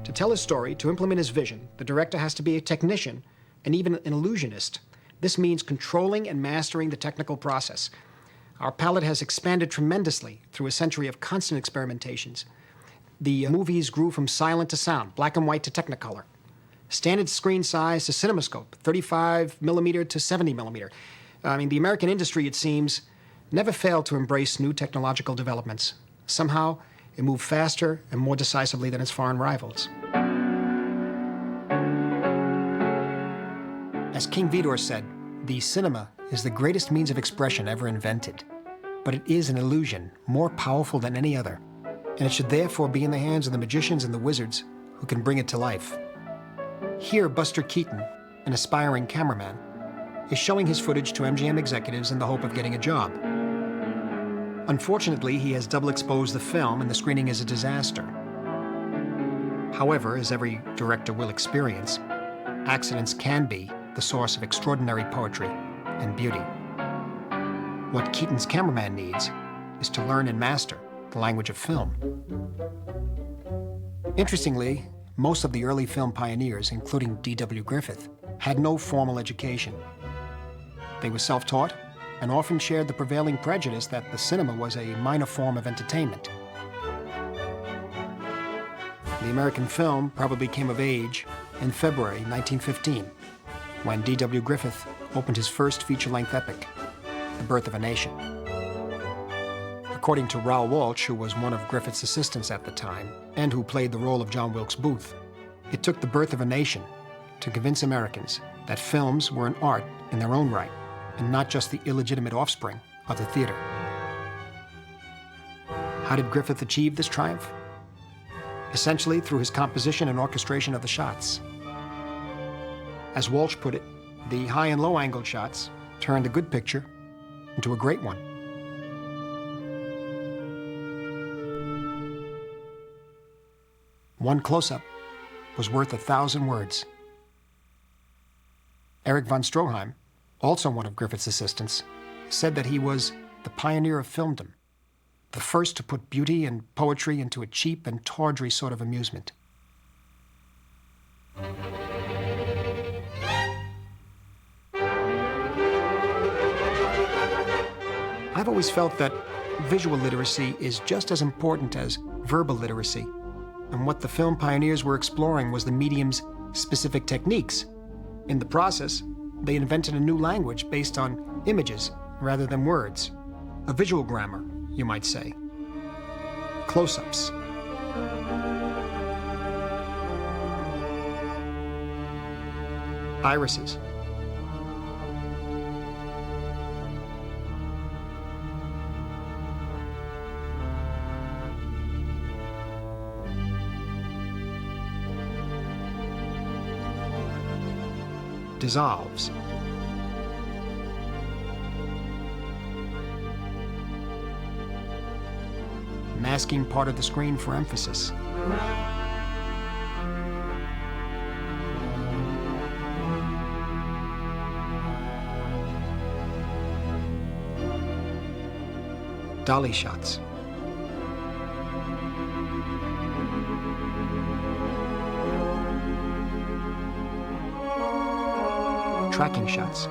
To tell his story, to implement his vision, the director has to be a technician and even an illusionist. This means controlling and mastering the technical process. Our palette has expanded tremendously through a century of constant experimentations. The movies grew from silent to sound, black and white to Technicolor, standard screen size to CinemaScope, 35 millimeter to 70 millimeter. The American industry, it seems, never failed to embrace new technological developments. Somehow, it moved faster and more decisively than its foreign rivals. As King Vidor said, the cinema is the greatest means of expression ever invented, but it is an illusion more powerful than any other, and it should therefore be in the hands of the magicians and the wizards who can bring it to life. Here, Buster Keaton, an aspiring cameraman, is showing his footage to MGM executives in the hope of getting a job. Unfortunately, he has double exposed the film and the screening is a disaster. However, as every director will experience, accidents can be the source of extraordinary poetry and beauty. What Keaton's cameraman needs is to learn and master the language of film. Interestingly, most of the early film pioneers, including D.W. Griffith, had no formal education. They were self-taught and often shared the prevailing prejudice that the cinema was a minor form of entertainment. The American film probably came of age in February 1915, when D.W. Griffith opened his first feature-length epic, The Birth of a Nation. According to Raoul Walsh, who was one of Griffith's assistants at the time, and who played the role of John Wilkes Booth, it took The Birth of a Nation to convince Americans that films were an art in their own right, and not just the illegitimate offspring of the theater. How did Griffith achieve this triumph? Essentially through his composition and orchestration of the shots. As Walsh put it, the high and low angled shots turned a good picture into a great one. One close-up was worth 1,000 words. Erich von Stroheim, also one of Griffith's assistants, said that he was the pioneer of filmdom, the first to put beauty and poetry into a cheap and tawdry sort of amusement. I've always felt that visual literacy is just as important as verbal literacy, and what the film pioneers were exploring was the medium's specific techniques. In the process, they invented a new language based on images rather than words. A visual grammar, you might say. Close-ups. Irises. Dissolves. masking part of the screen for emphasis. Dolly shots. Tracking shots.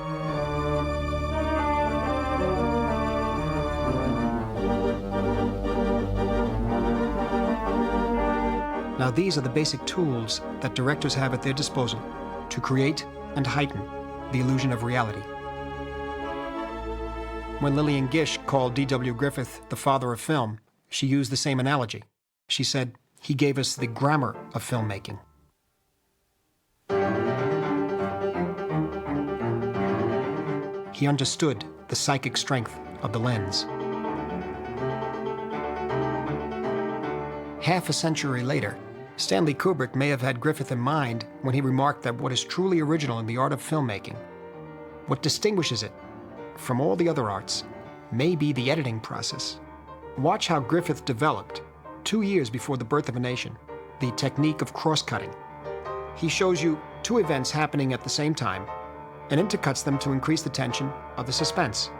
Now these are the basic tools that directors have at their disposal to create and heighten the illusion of reality. When Lillian Gish called D.W. Griffith the father of film, she used the same analogy. She said, "He gave us the grammar of filmmaking." He understood the psychic strength of the lens. Half a century later, Stanley Kubrick may have had Griffith in mind when he remarked that what is truly original in the art of filmmaking, what distinguishes it from all the other arts, may be the editing process. Watch how Griffith developed, 2 years before The Birth of a Nation, the technique of cross-cutting. He shows you two events happening at the same time and intercuts them to increase the tension of the suspense.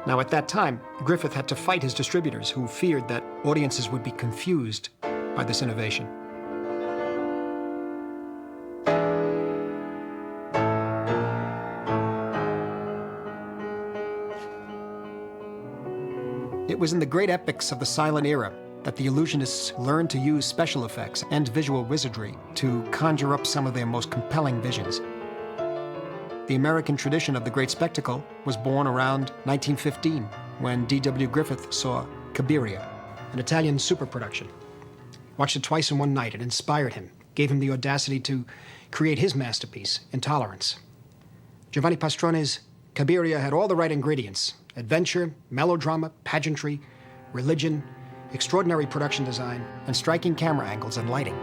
Now, at that time, Griffith had to fight his distributors who feared that audiences would be confused by this innovation. It was in the great epics of the silent era that the illusionists learned to use special effects and visual wizardry to conjure up some of their most compelling visions. The American tradition of the great spectacle was born around 1915, when D.W. Griffith saw Cabiria, an Italian superproduction. Watched it twice in one night. It inspired him, gave him the audacity to create his masterpiece, Intolerance. Giovanni Pastrone's Cabiria had all the right ingredients: adventure, melodrama, pageantry, religion, extraordinary production design, and striking camera angles and lighting.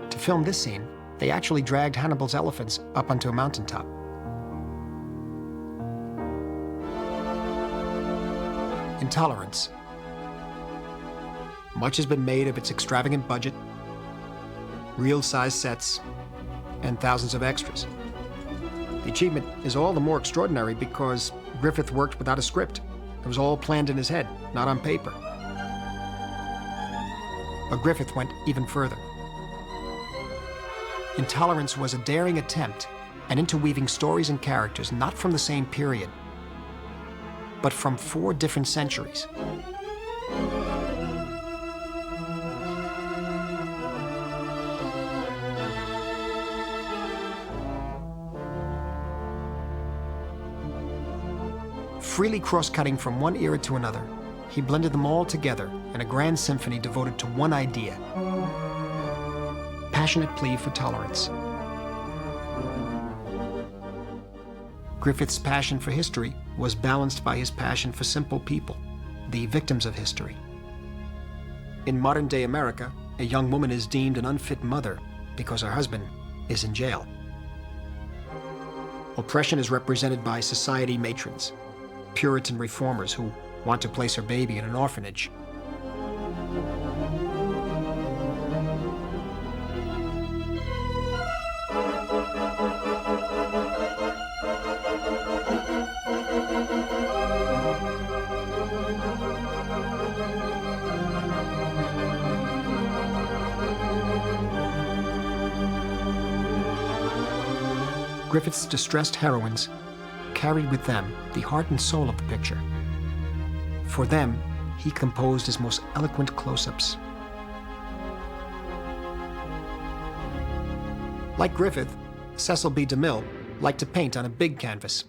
To film this scene, they actually dragged Hannibal's elephants up onto a mountaintop. Intolerance. Much has been made of its extravagant budget, real-size sets, and thousands of extras. The achievement is all the more extraordinary because Griffith worked without a script. It was all planned in his head, not on paper. But Griffith went even further. Intolerance was a daring attempt at interweaving stories and characters not from the same period, but from 4 different centuries. Freely cross-cutting from one era to another, he blended them all together in a grand symphony devoted to one idea: passionate plea for tolerance. Griffith's passion for history was balanced by his passion for simple people, the victims of history. In modern-day America, a young woman is deemed an unfit mother because her husband is in jail. Oppression is represented by society matrons, Puritan reformers who want to place her baby in an orphanage. Griffith's distressed heroines carried with them the heart and soul of the picture. For them, he composed his most eloquent close-ups. Like Griffith, Cecil B. DeMille like to paint on a big canvas.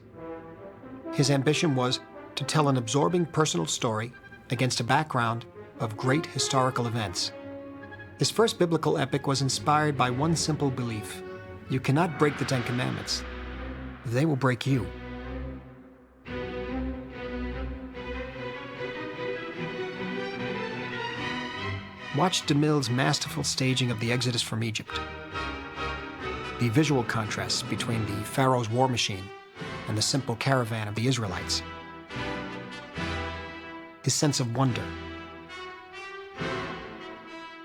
His ambition was to tell an absorbing personal story against a background of great historical events. His first biblical epic was inspired by one simple belief: you cannot break the Ten Commandments. They will break you. Watch DeMille's masterful staging of the Exodus from Egypt. The visual contrasts between the Pharaoh's war machine and the simple caravan of the Israelites. His sense of wonder.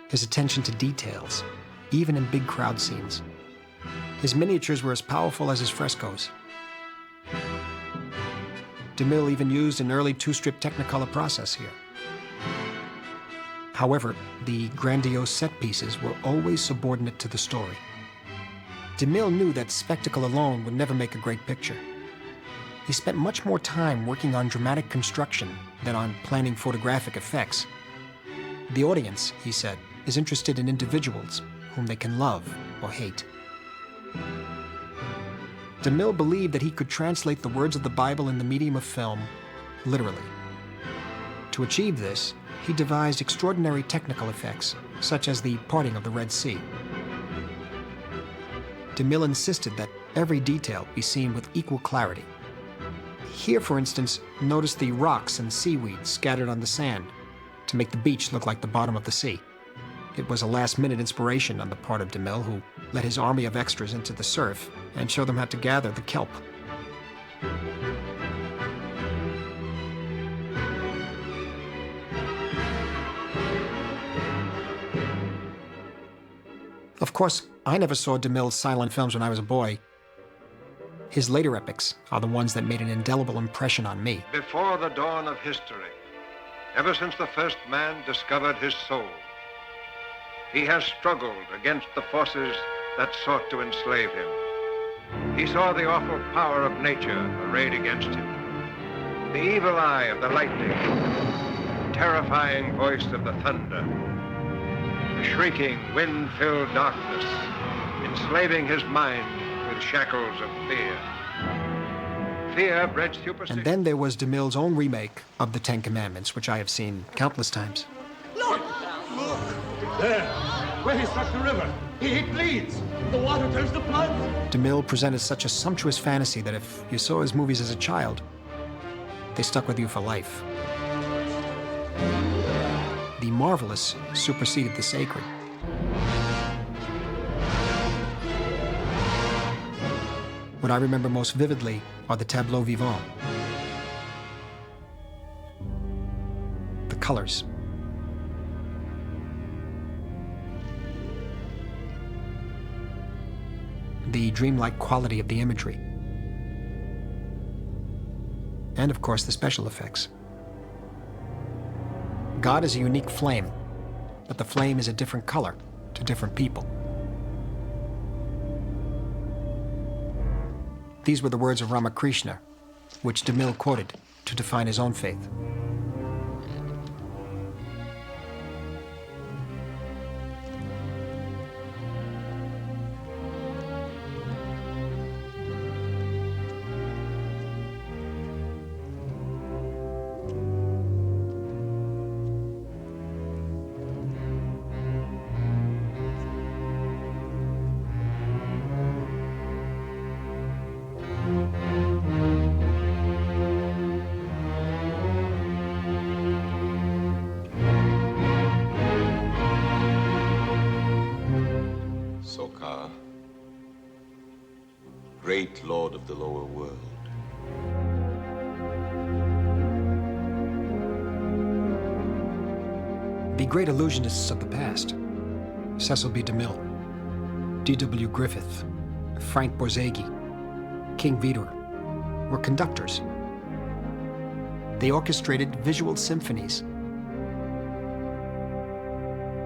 His attention to details, even in big crowd scenes. His miniatures were as powerful as his frescoes. DeMille even used an early two-strip Technicolor process here. However, the grandiose set pieces were always subordinate to the story. DeMille knew that spectacle alone would never make a great picture. He spent much more time working on dramatic construction than on planning photographic effects. The audience, he said, is interested in individuals whom they can love or hate. DeMille believed that he could translate the words of the Bible in the medium of film literally. To achieve this, he devised extraordinary technical effects, such as the parting of the Red Sea. DeMille insisted that every detail be seen with equal clarity. Here, for instance, notice the rocks and seaweed scattered on the sand to make the beach look like the bottom of the sea. It was a last-minute inspiration on the part of DeMille, who led his army of extras into the surf and showed them how to gather the kelp. Of course, I never saw DeMille's silent films when I was a boy. His later epics are the ones that made an indelible impression on me. Before the dawn of history, ever since the first man discovered his soul, he has struggled against the forces that sought to enslave him. He saw the awful power of nature arrayed against him, the evil eye of the lightning, the terrifying voice of the thunder, the shrieking, wind-filled darkness, enslaving his mind with shackles of fear. Fear bred superstition. And then there was DeMille's own remake of the Ten Commandments, which I have seen countless times. Look! Look! There! Where he struck the river. It bleeds. The water turns to blood. DeMille presented such a sumptuous fantasy that if you saw his movies as a child, they stuck with you for life. The marvelous superseded the sacred. What I remember most vividly are the tableaux vivants. The colors. The dreamlike quality of the imagery. And of course, the special effects. God is a unique flame, but the flame is a different color to different people. These were the words of Ramakrishna, which DeMille quoted to define his own faith. Great lord of the lower world. The great illusionists of the past, Cecil B. DeMille, D.W. Griffith, Frank Borzage, King Vidor, were conductors. They orchestrated visual symphonies,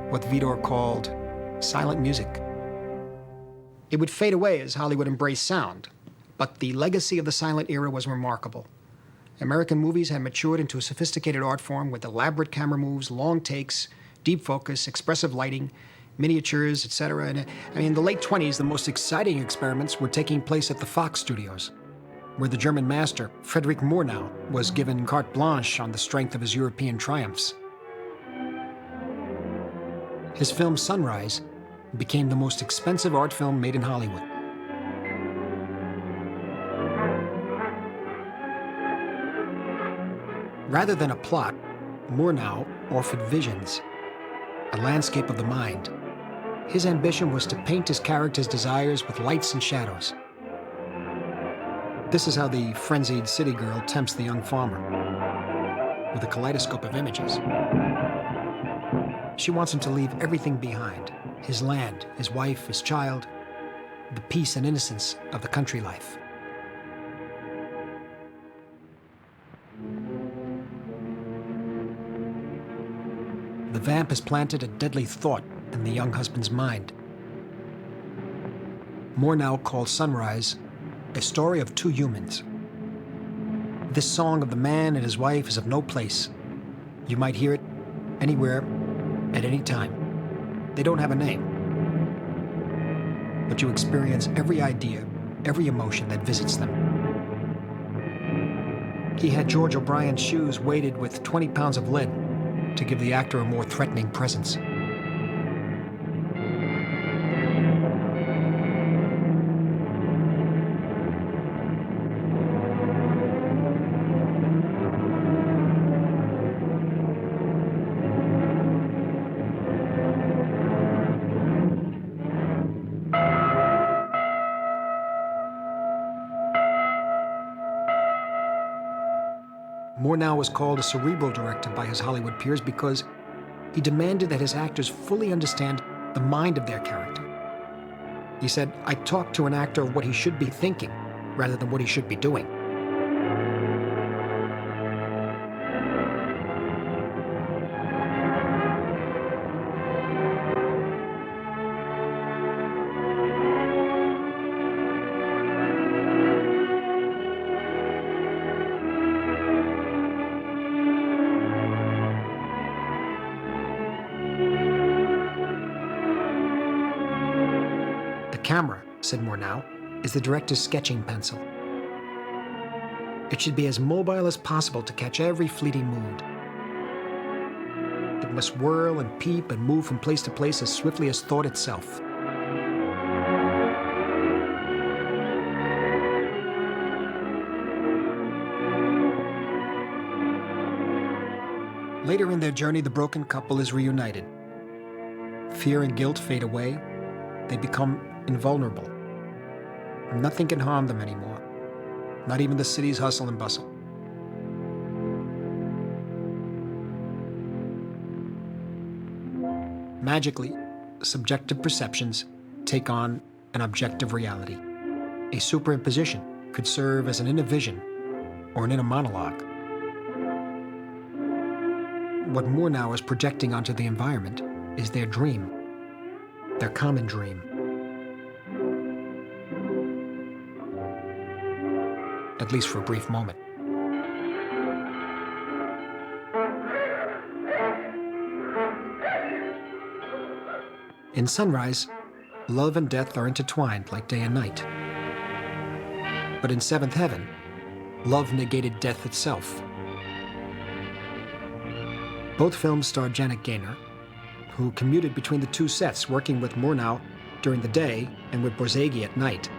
what Vidor called silent music. It would fade away as Hollywood embraced sound, but the legacy of the silent era was remarkable. American movies had matured into a sophisticated art form with elaborate camera moves, long takes, deep focus, expressive lighting, miniatures, etc. And in the late 20s, the most exciting experiments were taking place at the Fox studios, where the German master, Friedrich Murnau, was given carte blanche on the strength of his European triumphs. His film Sunrise became the most expensive art film made in Hollywood. Rather than a plot, Murnau offered visions, a landscape of the mind. His ambition was to paint his characters' desires with lights and shadows. This is how the frenzied city girl tempts the young farmer, with a kaleidoscope of images. She wants him to leave everything behind: his land, his wife, his child, the peace and innocence of the country life. The vamp has planted a deadly thought in the young husband's mind. Murnau called Sunrise a story of two humans. This song of the man and his wife is of no place. You might hear it anywhere, at any time. They don't have a name. But you experience every idea, every emotion that visits them. He had George O'Brien's shoes weighted with 20 pounds of lead to give the actor a more threatening presence. Murnau was called a cerebral director by his Hollywood peers because he demanded that his actors fully understand the mind of their character. He said, "I talk to an actor what he should be thinking rather than what he should be doing." The camera, said Murnau, is the director's sketching pencil. It should be as mobile as possible to catch every fleeting mood. It must whirl and peep and move from place to place as swiftly as thought itself. Later in their journey, the broken couple is reunited. Fear and guilt fade away. They become invulnerable. Nothing can harm them anymore, not even the city's hustle and bustle. Magically, subjective perceptions take on an objective reality. A superimposition could serve as an inner vision or an inner monologue. What Murnau is projecting onto the environment is their dream, their common dream. At least for a brief moment. In Sunrise, love and death are intertwined like day and night. But in Seventh Heaven, love negated death itself. Both films star Janet Gaynor, who commuted between the two sets, working with Murnau during the day and with Borzage at night.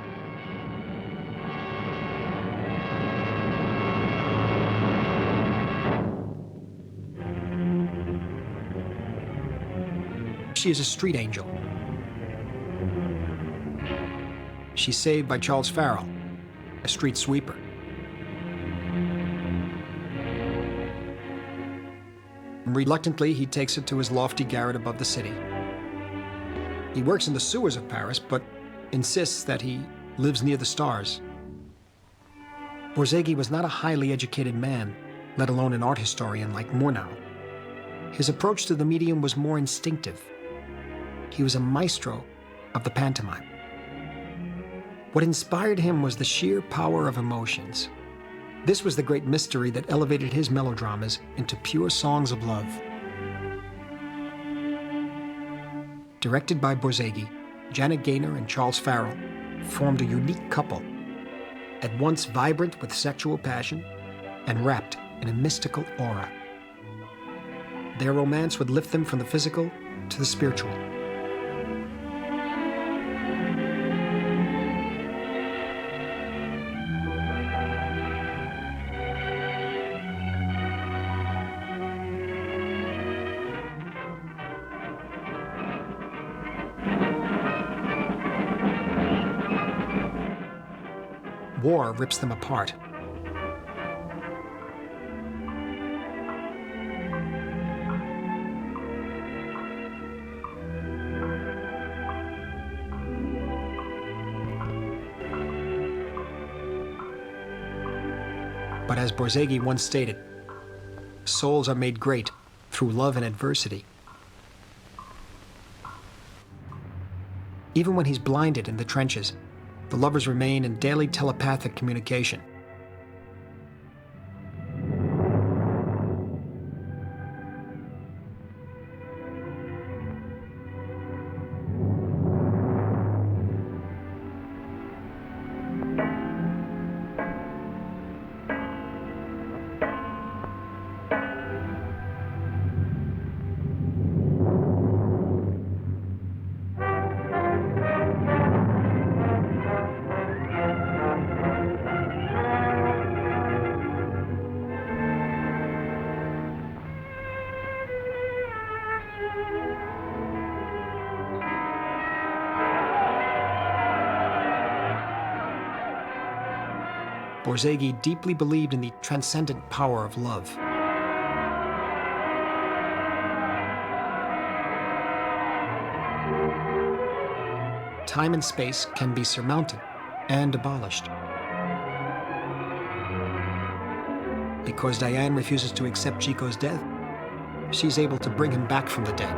She is a street angel. She's saved by Charles Farrell, a street sweeper. Reluctantly, he takes her to his lofty garret above the city. He works in the sewers of Paris, but insists that he lives near the stars. Borzage was not a highly educated man, let alone an art historian like Murnau. His approach to the medium was more instinctive. He was a maestro of the pantomime. What inspired him was the sheer power of emotions. This was the great mystery that elevated his melodramas into pure songs of love. Directed by Borzage, Janet Gaynor and Charles Farrell formed a unique couple, at once vibrant with sexual passion and wrapped in a mystical aura. Their romance would lift them from the physical to the spiritual. War rips them apart. But as Borzage once stated, souls are made great through love and adversity. Even when he's blinded in the trenches, the lovers remain in daily telepathic communication. Borzage deeply believed in the transcendent power of love. Time and space can be surmounted and abolished. Because Diane refuses to accept Chico's death, she's able to bring him back from the dead.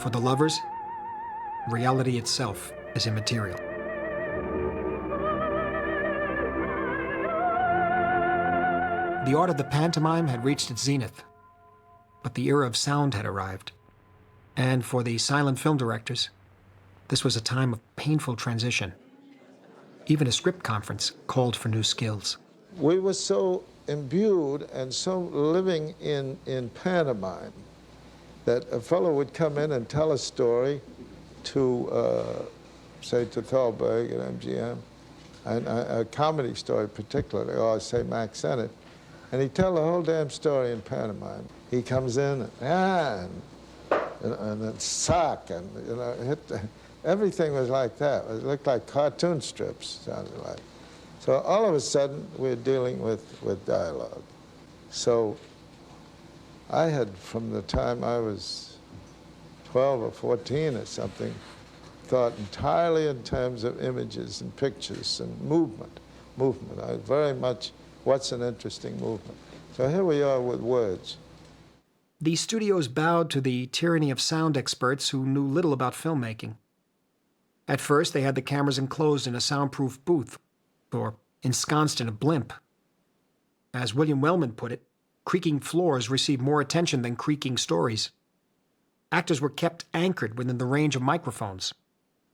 For the lovers, reality itself is immaterial. The art of the pantomime had reached its zenith, but the era of sound had arrived. And for the silent film directors, this was a time of painful transition. Even a script conference called for new skills. We were so imbued and so living in pantomime that a fellow would come in and tell a story to, say, to Thalberg at MGM, and a comedy story particularly, or say Max Sennett, and he'd tell the whole damn story in pantomime. He comes in, and then sock, and everything was like that. It looked like cartoon strips, sounded like. So all of a sudden, we're dealing with dialogue. So I had, from the time I was 12 or 14 or something, thought entirely in terms of images and pictures and movement. I very much, what's an interesting movement? So here we are with words. The studios bowed to the tyranny of sound experts who knew little about filmmaking. At first, they had the cameras enclosed in a soundproof booth, or ensconced in a blimp. As William Wellman put it, creaking floors received more attention than creaking stories. Actors were kept anchored within the range of microphones.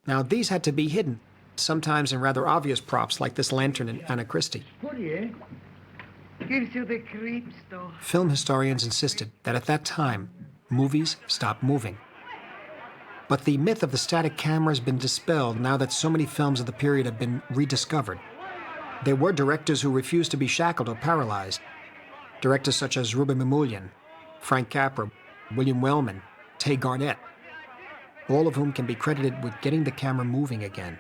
Now, these had to be hidden, sometimes in rather obvious props like this lantern in Anna Christie. Gives you the creeps, though. Film historians insisted that at that time, movies stopped moving. But the myth of the static camera has been dispelled now that so many films of the period have been rediscovered. There were directors who refused to be shackled or paralyzed. Directors such as Ruben Mamoulian, Frank Capra, William Wellman, Tay Garnett, all of whom can be credited with getting the camera moving again.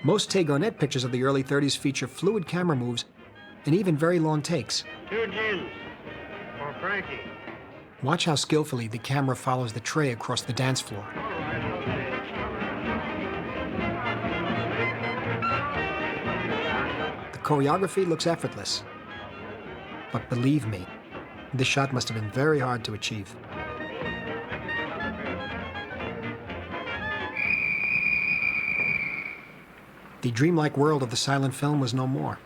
Most Tay Garnett pictures of the early 30s feature fluid camera moves and even very long takes. 2 gins for Frankie. Watch how skillfully the camera follows the tray across the dance floor. The choreography looks effortless. But believe me, this shot must have been very hard to achieve. The dreamlike world of the silent film was no more.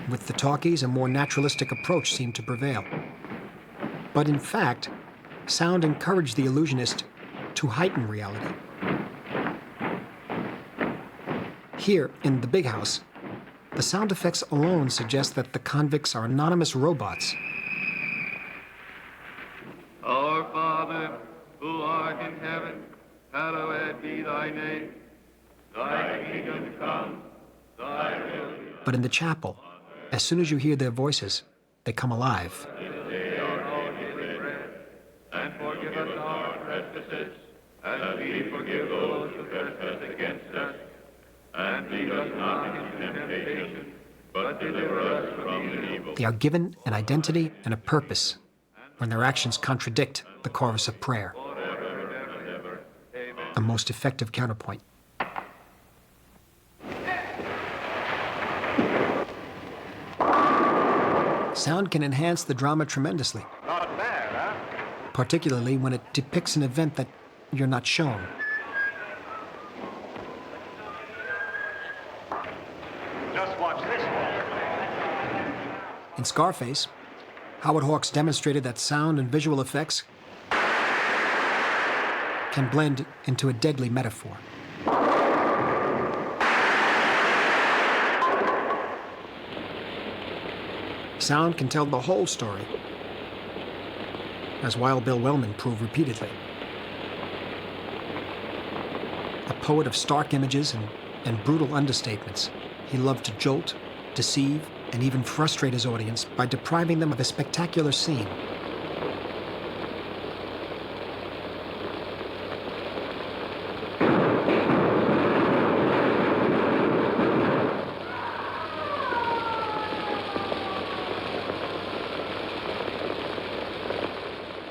With the talkies, a more naturalistic approach seemed to prevail. But in fact, sound encouraged the illusionist to heighten reality. Here, in the big house, the sound effects alone suggest that the convicts are anonymous robots. Our Father, who art in heaven, hallowed be thy name. Thy kingdom come, thy will be done. But in the chapel, as soon as you hear their voices, they come alive. And forgive us our trespasses, as we forgive those who trespass against us. And lead us not into temptation, but deliver us from evil. They are given an identity and a purpose when their actions contradict the chorus of prayer. A most effective counterpoint. Sound can enhance the drama tremendously. Not bad, huh? Particularly when it depicts an event that you're not shown. Just watch this one. In Scarface, Howard Hawks demonstrated that sound and visual effects can blend into a deadly metaphor. Sound can tell the whole story, as Wild Bill Wellman proved repeatedly. A poet of stark images and brutal understatements, he loved to jolt, deceive, and even frustrate his audience by depriving them of a spectacular scene.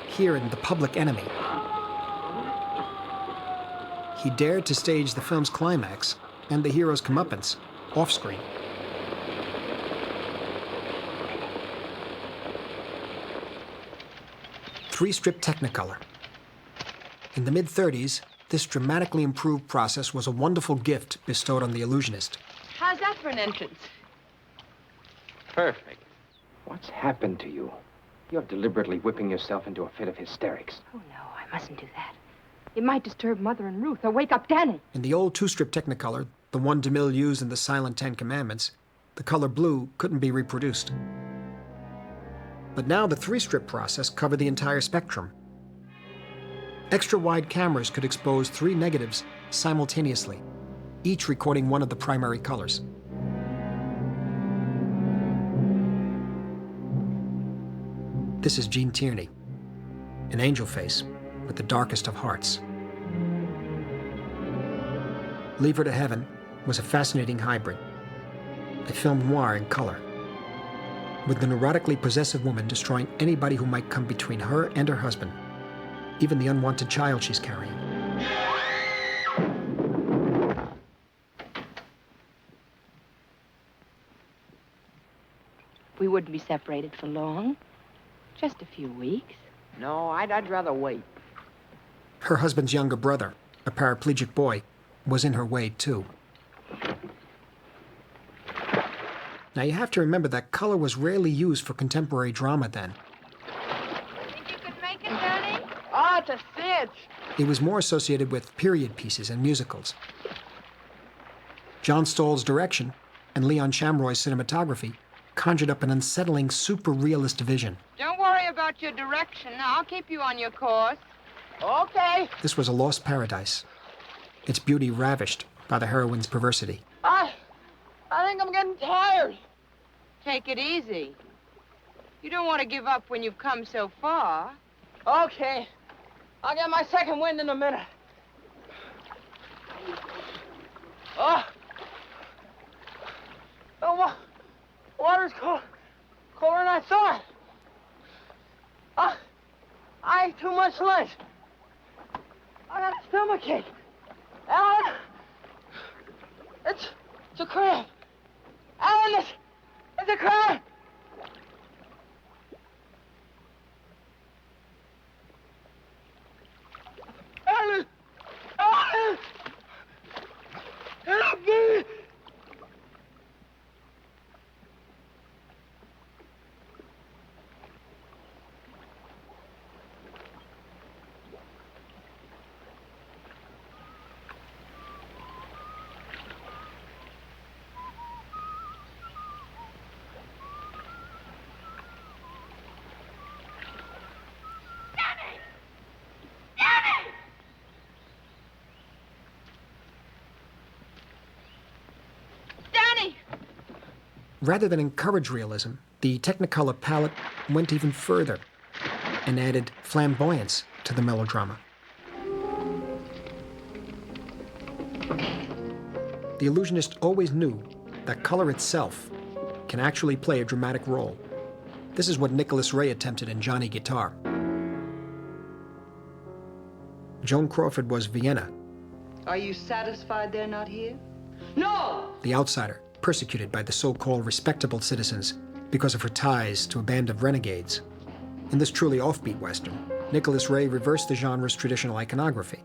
Here in The Public Enemy, he dared to stage the film's climax and the hero's comeuppance off-screen. Three-strip Technicolor. In the mid-30s, this dramatically improved process was a wonderful gift bestowed on the illusionist. How's that for an entrance? Perfect. What's happened to you? You're deliberately whipping yourself into a fit of hysterics. Oh, no, I mustn't do that. It might disturb Mother and Ruth or wake up Danny. In the old two-strip Technicolor, the one DeMille used in the silent Ten Commandments, the color blue couldn't be reproduced. But now the three-strip process covered the entire spectrum. Extra-wide cameras could expose 3 negatives simultaneously, each recording one of the primary colors. This is Gene Tierney, an angel face with the darkest of hearts. Leave Her to Heaven was a fascinating hybrid, a film noir in color, with the neurotically possessive woman destroying anybody who might come between her and her husband, even the unwanted child she's carrying. We wouldn't be separated for long. Just a few weeks. No, I'd rather wait. Her husband's younger brother, a paraplegic boy, was in her way too. Now you have to remember that color was rarely used for contemporary drama then. Think you could make it, Danny? Oh, it's a cinch. It was more associated with period pieces and musicals. John Stoll's direction and Leon Shamroy's cinematography conjured up an unsettling, super-realist vision. Don't worry about your direction. I'll keep you on your course. Okay. This was a lost paradise, its beauty ravished by the heroine's perversity. I think I'm getting tired. Take it easy. You don't want to give up when you've come so far. Okay. I'll get my second wind in a minute. Oh. The water's colder than I thought. I ate too much lunch. I got a stomachache. Alan, it's a cramp. Alan, it's a cramp. Alan, Alan, help me. Rather than encourage realism, the Technicolor palette went even further and added flamboyance to the melodrama. The illusionist always knew that color itself can actually play a dramatic role. This is what Nicholas Ray attempted in Johnny Guitar. Joan Crawford was Vienna, Are you satisfied they're not here? No! the outsider, persecuted by the so-called respectable citizens because of her ties to a band of renegades. In this truly offbeat Western, Nicholas Ray reversed the genre's traditional iconography.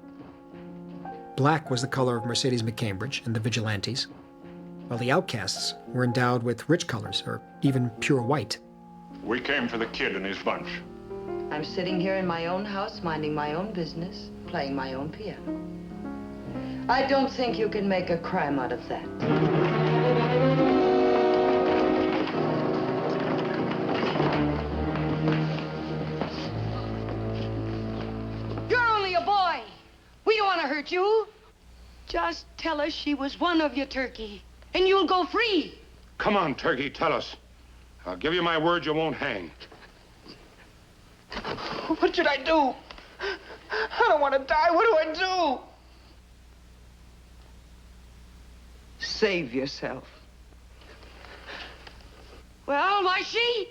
Black was the color of Mercedes McCambridge and the Vigilantes, while the outcasts were endowed with rich colors, or even pure white. We came for the kid and his bunch. I'm sitting here in my own house, minding my own business, playing my own piano. I don't think you can make a crime out of that. You're only a boy. We don't want to hurt you. Just tell us she was one of you, Turkey, and you'll go free. Come on, Turkey, tell us. I'll give you my word you won't hang. What should I do? I don't want to die. What do I do? Save yourself. Well, why she?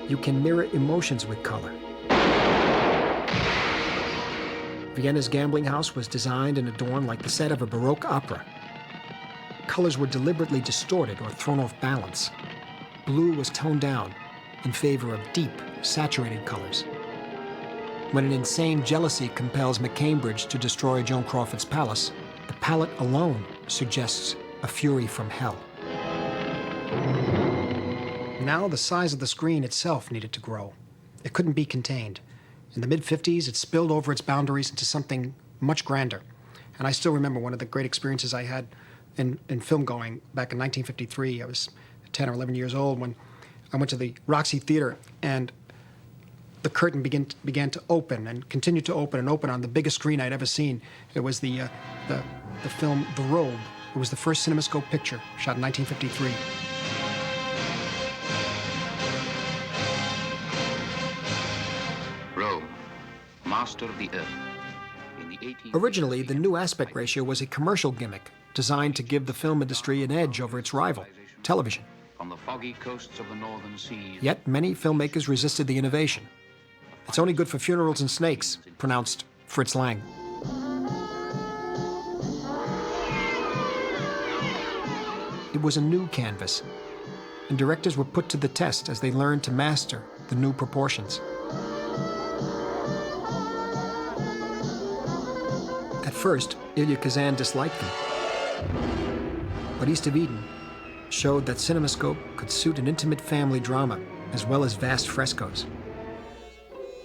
You can mirror emotions with color. Vienna's gambling house was designed and adorned like the set of a Baroque opera. Colors were deliberately distorted or thrown off balance. Blue was toned down in favor of deep, saturated colors. When an insane jealousy compels McCambridge to destroy Joan Crawford's palace, the palette alone suggests a fury from hell. Now the size of the screen itself needed to grow. It couldn't be contained. In the mid-50s, it spilled over its boundaries into something much grander. And I still remember one of the great experiences I had in film going back in 1953. I was 10 or 11 years old when I went to the Roxy Theater, and the curtain began to open and continued to open and open on the biggest screen I'd ever seen. It was the film The Robe. It was the first CinemaScope picture, shot in 1953. Robe, master of the earth. In the 18th Originally, the new aspect ratio was a commercial gimmick designed to give the film industry an edge over its rival, television. on the foggy coasts of the northern seas. Yet many filmmakers resisted the innovation. It's only good for funerals and snakes, pronounced Fritz Lang. It was a new canvas, and directors were put to the test as they learned to master the new proportions. At first, Ilya Kazan disliked them. But East of Eden showed that CinemaScope could suit an intimate family drama as well as vast frescoes.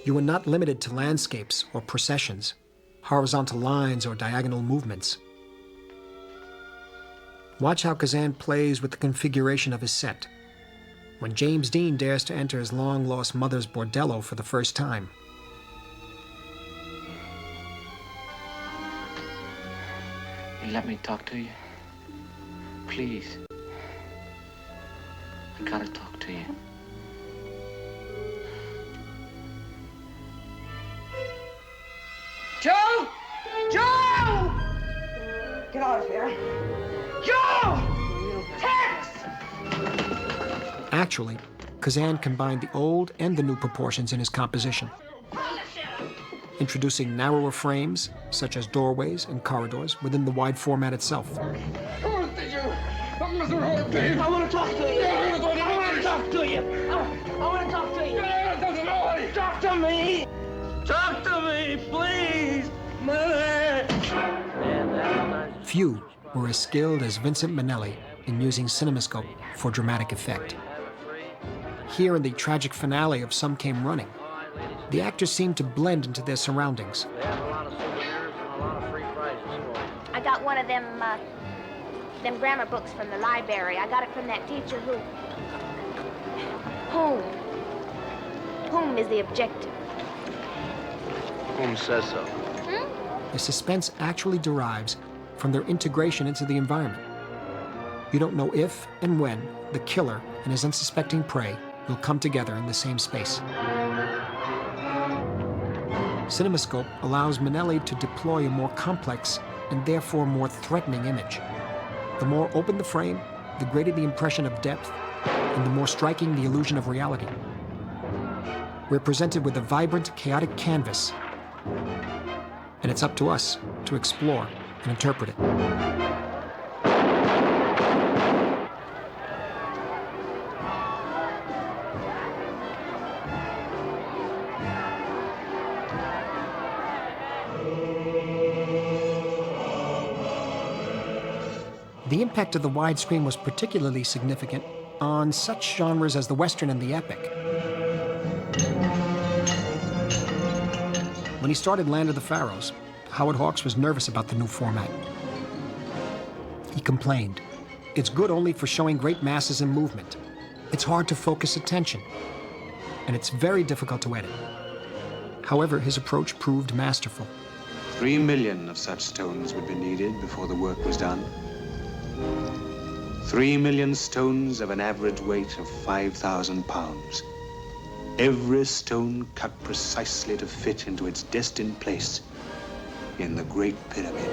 You were not limited to landscapes or processions, horizontal lines or diagonal movements. Watch how Kazan plays with the configuration of his set. When James Dean dares to enter his long-lost mother's bordello for the first time. you let me talk to you? Please. I gotta talk to you. Joe! Joe! Get out of here. Joe! Tex! Actually, Kazan combined the old and the new proportions in his composition, introducing narrower frames, such as doorways and corridors, within the wide format itself. I want to talk to you. I want to talk to you. I want to talk to you. Talk to me. Talk to me, please. Mother. Few were as skilled as Vincent Minnelli in using cinemascope for dramatic effect. Here in the tragic finale of Some Came Running, the actors seemed to blend into their surroundings. I got one of them grammar books from the library. I got it from that teacher who... Whom is the objective? Whom says so? The suspense actually derives from their integration into the environment. You don't know if and when the killer and his unsuspecting prey will come together in the same space. CinemaScope allows Minnelli to deploy a more complex and therefore more threatening image. The more open the frame, the greater the impression of depth, and the more striking the illusion of reality. We're presented with a vibrant, chaotic canvas, and it's up to us to explore and interpret it. The impact of the widescreen was particularly significant on such genres as the Western and the epic. When he started Land of the Pharaohs, Howard Hawks was nervous about the new format. He complained, "It's good only for showing great masses in movement. It's hard to focus attention, and it's very difficult to edit." However, his approach proved masterful. 3 million of such stones would be needed before the work was done. 3 million stones of an average weight of 5,000 pounds. Every stone cut precisely to fit into its destined place in the Great Pyramid.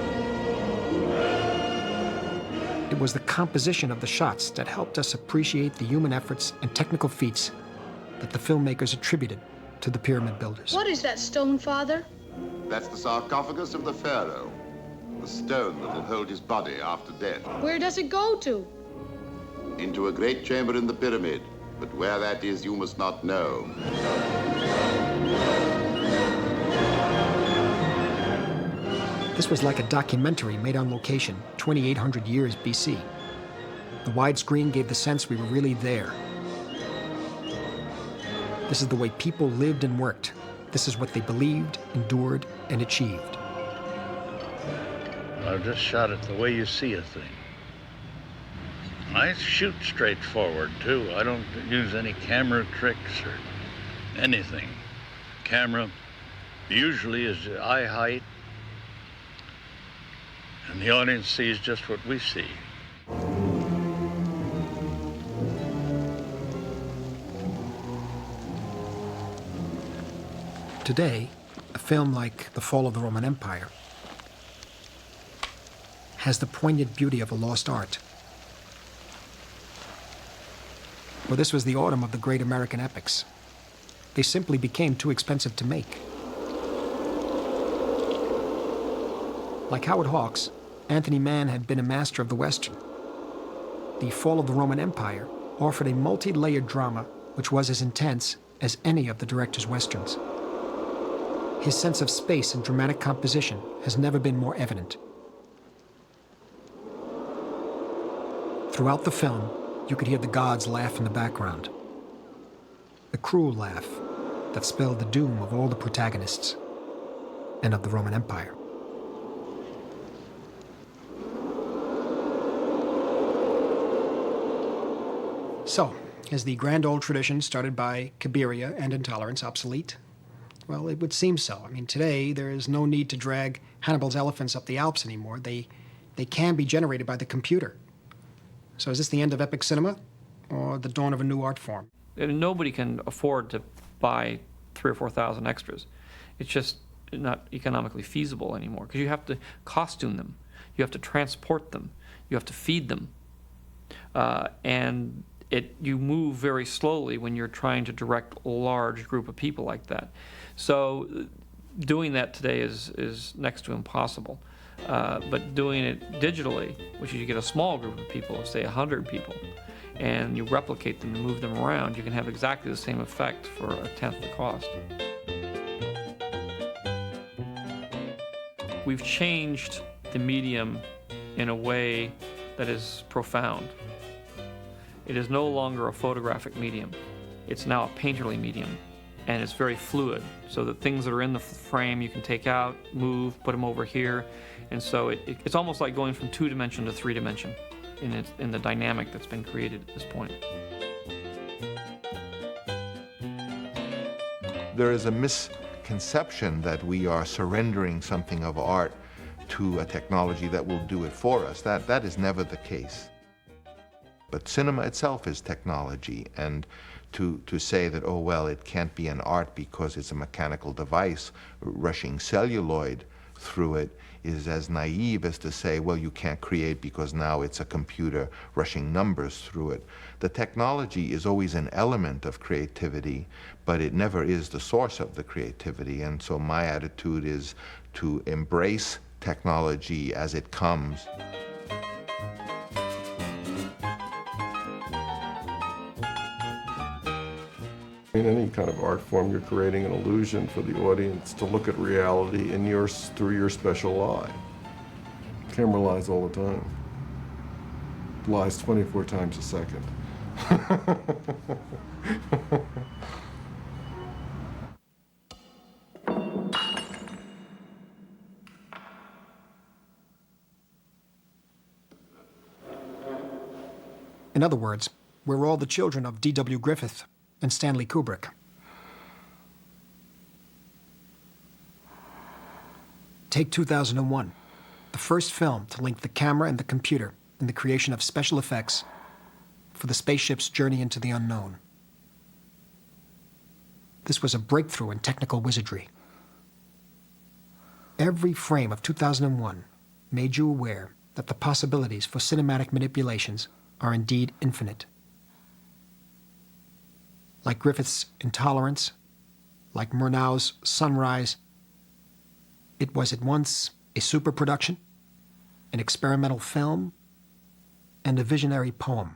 It was the composition of the shots that helped us appreciate the human efforts and technical feats that the filmmakers attributed to the pyramid builders. What is that stone, Father? That's the sarcophagus of the pharaoh, the stone that will hold his body after death. Where does it go to? Into a great chamber in the pyramid, but where that is you must not know. This was like a documentary made on location, 2,800 years BC. The widescreen gave the sense we were really there. This is the way people lived and worked. This is what they believed, endured, and achieved. I just shot it the way you see a thing. I shoot straight forward, too. I don't use any camera tricks or anything. Camera usually is eye height, and the audience sees just what we see. Today, a film like The Fall of the Roman Empire has the poignant beauty of a lost art. Well, this was the autumn of the great American epics. They simply became too expensive to make. Like Howard Hawks, Anthony Mann had been a master of the Western. The Fall of the Roman Empire offered a multi-layered drama which was as intense as any of the director's Westerns. His sense of space and dramatic composition has never been more evident. Throughout the film, you could hear the gods laugh in the background. The cruel laugh that spelled the doom of all the protagonists and of the Roman Empire. So, is the grand old tradition started by Cabiria and intolerance obsolete? Well, it would seem so. I mean, today there is no need to drag Hannibal's elephants up the Alps anymore. They They can be generated by the computer. So is this the end of epic cinema or the dawn of a new art form? And nobody can afford to buy 3,000 or 4,000 extras. It's just not economically feasible anymore because you have to costume them, you have to transport them, you have to feed them, and you move very slowly when you're trying to direct a large group of people like that. So doing that today is next to impossible. But doing it digitally, which is you get a small group of people, say 100 people, and you replicate them and move them around, you can have exactly the same effect for a tenth the cost. We've changed the medium in a way that is profound. It is no longer a photographic medium. It's now a painterly medium, and it's very fluid, so that things that are in the frame you can take out, move, put them over here, and so it's almost like going from 2-dimension to 3-dimension in the dynamic that's been created at this point. There is a misconception that we are surrendering something of art to a technology that will do it for us. That is never the case. But cinema itself is technology, and to say that, oh, well, it can't be an art because it's a mechanical device rushing celluloid through it is as naive as to say, well, you can't create because now it's a computer rushing numbers through it. The technology is always an element of creativity, but it never is the source of the creativity. And so my attitude is to embrace technology as it comes. In any kind of art form, you're creating an illusion for the audience to look at reality through your special eye. Camera lies all the time. Lies 24 times a second. In other words, we're all the children of D.W. Griffith and Stanley Kubrick. Take 2001, the first film to link the camera and the computer in the creation of special effects for the spaceship's journey into the unknown. This was a breakthrough in technical wizardry. Every frame of 2001 made you aware that the possibilities for cinematic manipulations are indeed infinite. Like Griffith's Intolerance, like Murnau's Sunrise, it was at once a super production, an experimental film, and a visionary poem.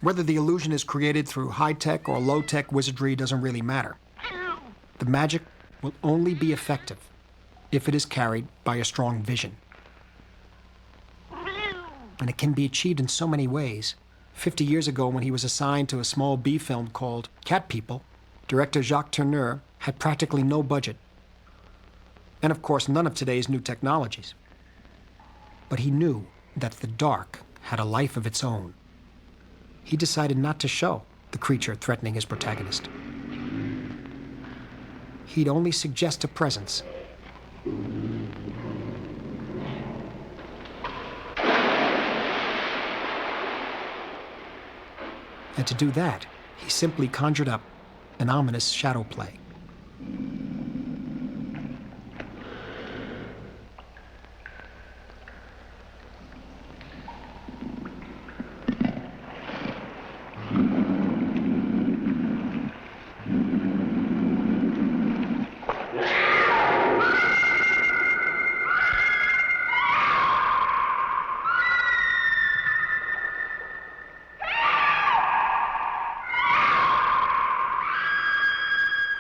Whether the illusion is created through high-tech or low-tech wizardry doesn't really matter. The magic will only be effective if it is carried by a strong vision. And it can be achieved in so many ways. 50 years ago, when he was assigned to a small B film called Cat People, director Jacques Tourneur had practically no budget. And of course, none of today's new technologies. But he knew that the dark had a life of its own. He decided not to show the creature threatening his protagonist. He'd only suggest a presence. And to do that, he simply conjured up an ominous shadow play.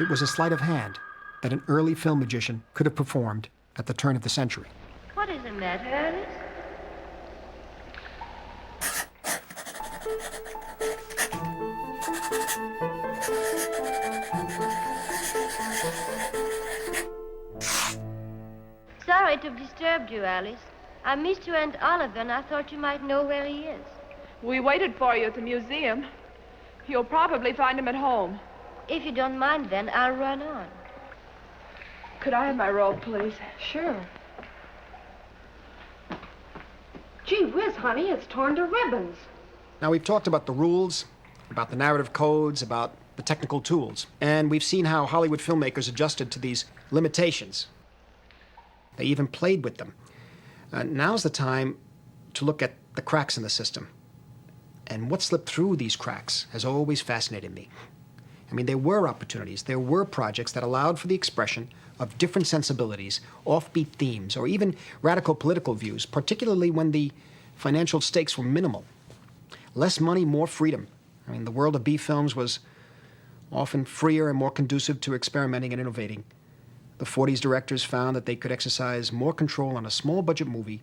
It was a sleight of hand that an early film magician could have performed at the turn of the century. What is the matter, Alice? Sorry to have disturbed you, Alice. I missed your Aunt Oliver, and I thought you might know where he is. We waited for you at the museum. You'll probably find him at home. If you don't mind, then, I'll run on. Could I have my robe, please? Sure. Gee whiz, honey, it's torn to ribbons. Now, we've talked about the rules, about the narrative codes, about the technical tools, and we've seen how Hollywood filmmakers adjusted to these limitations. They even played with them. Now's the time to look at the cracks in the system. And what slipped through these cracks has always fascinated me. I mean, there were opportunities, there were projects that allowed for the expression of different sensibilities, offbeat themes, or even radical political views, particularly when the financial stakes were minimal. Less money, more freedom. I mean, the world of B films was often freer and more conducive to experimenting and innovating. The 40s directors found that they could exercise more control on a small budget movie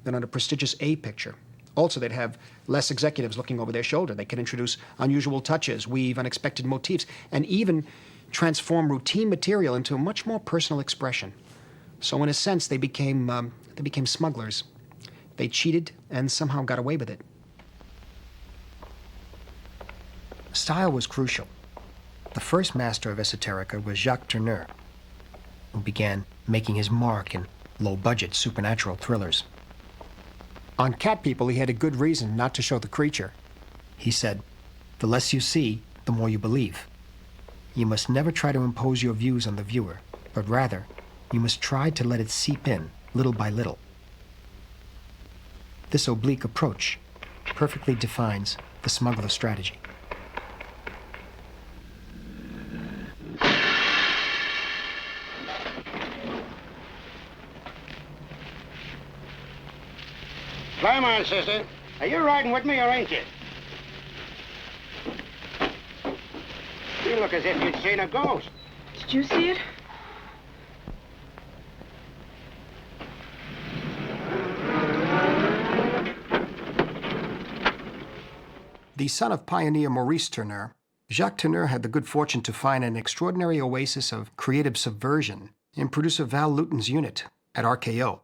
than on a prestigious A picture. Also, they'd have less executives looking over their shoulder. They could introduce unusual touches, weave unexpected motifs, and even transform routine material into a much more personal expression. So in a sense, they became smugglers. They cheated and somehow got away with it. Style was crucial. The first master of esoterica was Jacques Tourneur, who began making his mark in low-budget supernatural thrillers. On Cat People, he had a good reason not to show the creature. He said, "The less you see, the more you believe. You must never try to impose your views on the viewer, but rather, you must try to let it seep in, little by little." This oblique approach perfectly defines the smuggler's strategy. Climb on, sister. Are you riding with me or ain't you? You look as if you'd seen a ghost. Did you see it? The son of pioneer Maurice Tourneur, Jacques Tourneur had the good fortune to find an extraordinary oasis of creative subversion in producer Val Lewton's unit at RKO.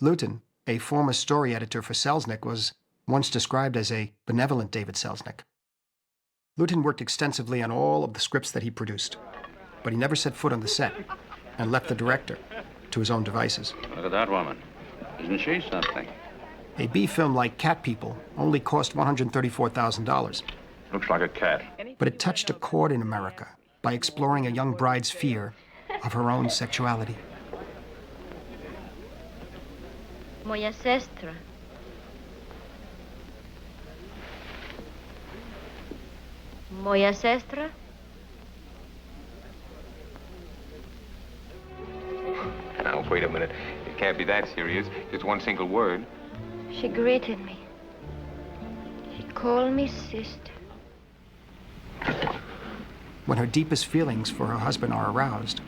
Lewton, a former story editor for Selznick, was once described as a benevolent David Selznick. Lewton worked extensively on all of the scripts that he produced, but he never set foot on the set and left the director to his own devices. Look at that woman. Isn't she something? A B film like Cat People only cost $134,000. Looks like a cat. But it touched a chord in America by exploring a young bride's fear of her own sexuality. Moja sestra. Moja sestra? Now, wait a minute. It can't be that serious. Just one single word. She greeted me. She called me sister. When her deepest feelings for her husband are aroused,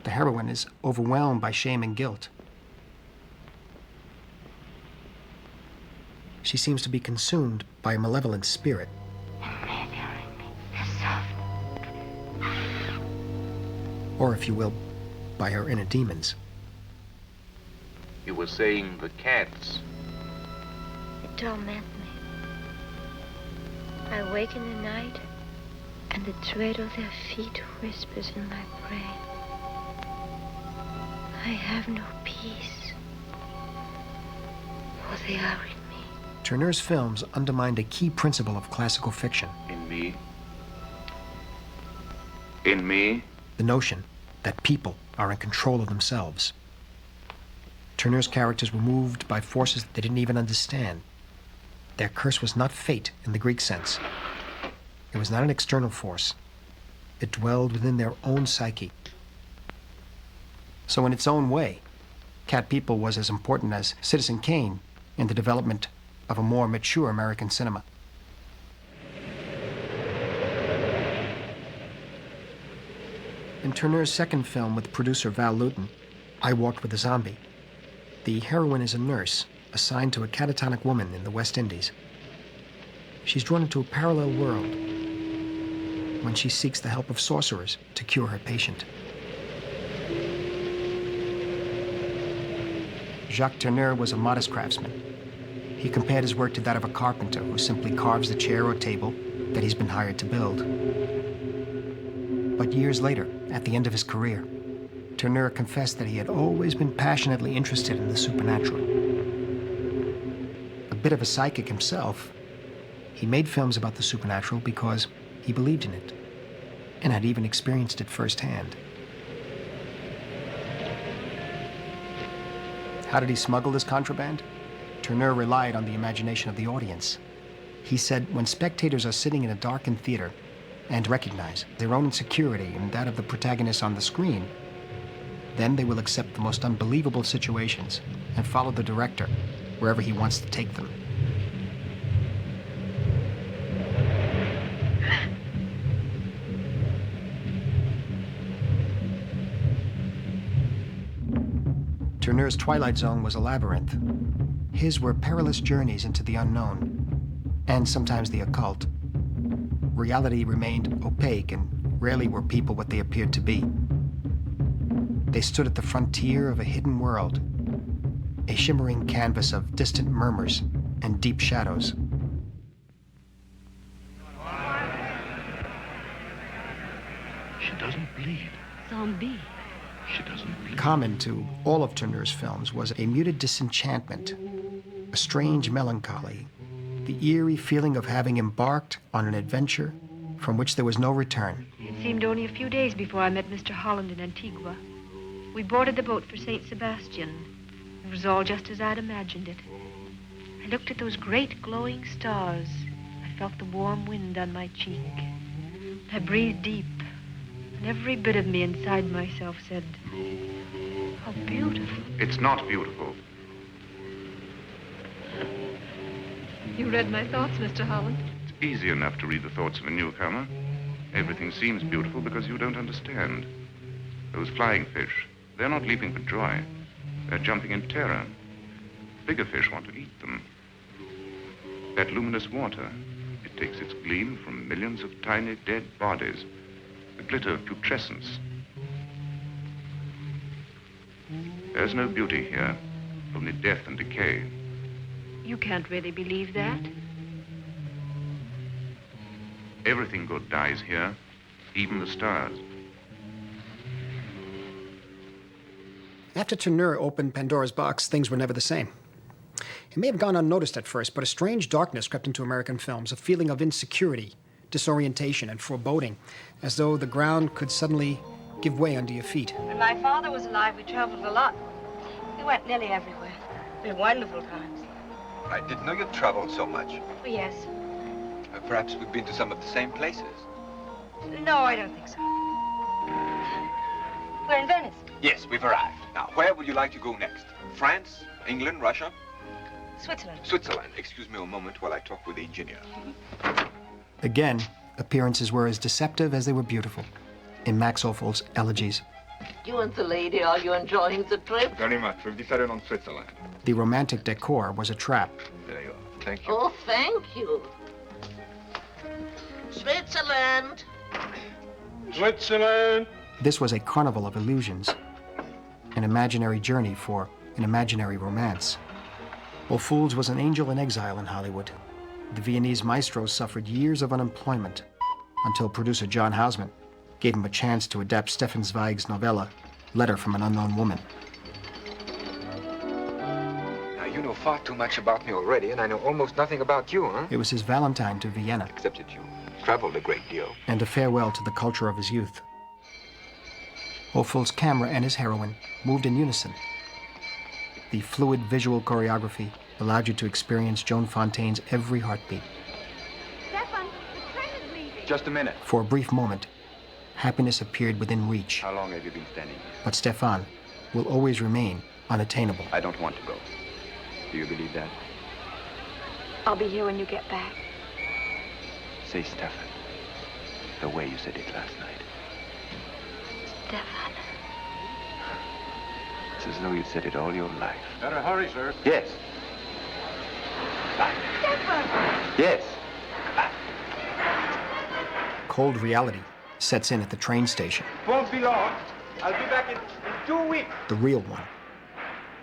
the heroine is overwhelmed by shame and guilt. She seems to be consumed by a malevolent spirit. Or, if you will, by her inner demons. You were saying the cats. It torment me. I wake in the night, and the tread of their feet whispers in my brain. I have no peace, for they are in me. Tourneur's films undermined a key principle of classical fiction. In me? In me? The notion that people are in control of themselves. Tourneur's characters were moved by forces they didn't even understand. Their curse was not fate in the Greek sense. It was not an external force. It dwelled within their own psyche. So in its own way, Cat People was as important as Citizen Kane in the development of a more mature American cinema. In Tourneur's second film with producer Val Lewton, I Walked with a Zombie, the heroine is a nurse assigned to a catatonic woman in the West Indies. She's drawn into a parallel world when she seeks the help of sorcerers to cure her patient. Jacques Tourneur was a modest craftsman. He compared his work to that of a carpenter who simply carves the chair or table that he's been hired to build. But years later, at the end of his career, Tourneur confessed that he had always been passionately interested in the supernatural. A bit of a psychic himself, he made films about the supernatural because he believed in it and had even experienced it firsthand. How did he smuggle this contraband? Tourneur relied on the imagination of the audience. He said, when spectators are sitting in a darkened theater and recognize their own insecurity and that of the protagonist on the screen, then they will accept the most unbelievable situations and follow the director wherever he wants to take them. Tourneur's Twilight Zone was a labyrinth. His were perilous journeys into the unknown, and sometimes the occult. Reality remained opaque, and rarely were people what they appeared to be. They stood at the frontier of a hidden world, a shimmering canvas of distant murmurs and deep shadows. She doesn't bleed. Zombie. She doesn't bleed. Common to all of Tourneur's films was a muted disenchantment, a strange melancholy, the eerie feeling of having embarked on an adventure from which there was no return. It seemed only a few days before I met Mr. Holland in Antigua. We boarded the boat for St. Sebastian. It was all just as I'd imagined it. I looked at those great glowing stars. I felt the warm wind on my cheek. I breathed deep, and every bit of me inside myself said, how beautiful. It's not beautiful. You read my thoughts, Mr. Holland. It's easy enough to read the thoughts of a newcomer. Everything seems beautiful because you don't understand. Those flying fish, they're not leaping for joy. They're jumping in terror. Bigger fish want to eat them. That luminous water, it takes its gleam from millions of tiny dead bodies. The glitter of putrescence. There's no beauty here, only death and decay. You can't really believe that. Everything good dies here, even the stars. After Tourneur opened Pandora's box, things were never the same. It may have gone unnoticed at first, but a strange darkness crept into American films, a feeling of insecurity, disorientation, and foreboding, as though the ground could suddenly give way under your feet. When my father was alive, we traveled a lot. We went nearly everywhere. We had wonderful times. I didn't know you'd traveled so much. Oh, yes. Perhaps we've been to some of the same places. No, I don't think so. We're in Venice. Yes, we've arrived. Now, where would you like to go next? France, England, Russia? Switzerland. Switzerland. Excuse me a moment while I talk with the engineer. Again, appearances were as deceptive as they were beautiful. In Max Ophuls' Elegies, You and the lady, are you enjoying the trip? Very much. We've decided on Switzerland. the romantic decor was a trap. There you are. Thank you. Oh, thank you. Switzerland. Switzerland! This was a carnival of illusions, an imaginary journey for an imaginary romance. Well, Fools was an angel in exile in Hollywood. The Viennese maestro suffered years of unemployment until producer John Houseman gave him a chance to adapt Stefan Zweig's novella, Letter from an Unknown Woman. Now, you know far too much about me already, and I know almost nothing about you, huh? It was his Valentine to Vienna, Except that you traveled a great deal. and a farewell to the culture of his youth. Ophuls' camera and his heroine moved in unison. The fluid visual choreography allowed you to experience Joan Fontaine's every heartbeat. Stefan, the train is leaving. Just a minute. For a brief moment, happiness appeared within reach, How long have you been standing here? but Stefan will always remain unattainable. I don't want to go. Do you believe that? I'll be here when you get back. Say, Stefan, the way you said it last night. Stefan. It's as though you'd said it all your life. Better hurry, sir. Yes. Yes. Cold reality sets in at the train station, Won't be long. I'll be back in 2 weeks. the real one.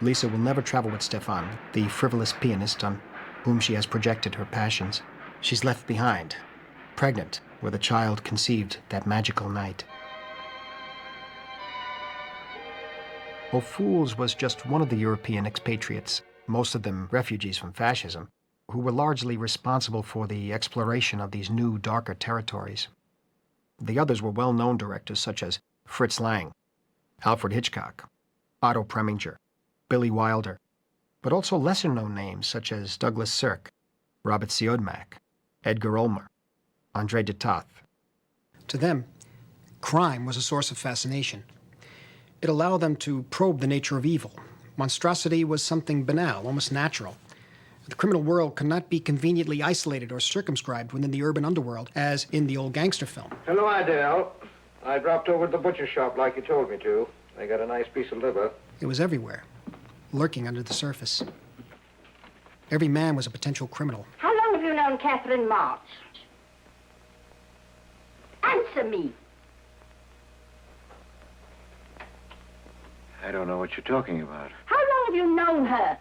Lisa will never travel with Stefan, the frivolous pianist on whom she has projected her passions. She's left behind, pregnant with a child conceived that magical night. Well, Fools was just one of the European expatriates, most of them refugees from fascism, who were largely responsible for the exploration of these new, darker territories. The others were well-known directors such as Fritz Lang, Alfred Hitchcock, Otto Preminger, Billy Wilder, but also lesser-known names such as Douglas Sirk, Robert Siodmak, Edgar Ulmer, André de Toth. To them, crime was a source of fascination. It allowed them to probe the nature of evil. Monstrosity was something banal, almost natural. The criminal world could not be conveniently isolated or circumscribed within the urban underworld, as in the old gangster film. Hello, Adele. I dropped over to the butcher shop like you told me to. They got a nice piece of liver. It was everywhere, lurking under the surface. Every man was a potential criminal. How long have you known Catherine March? Answer me. I don't know what you're talking about. How long have you known her?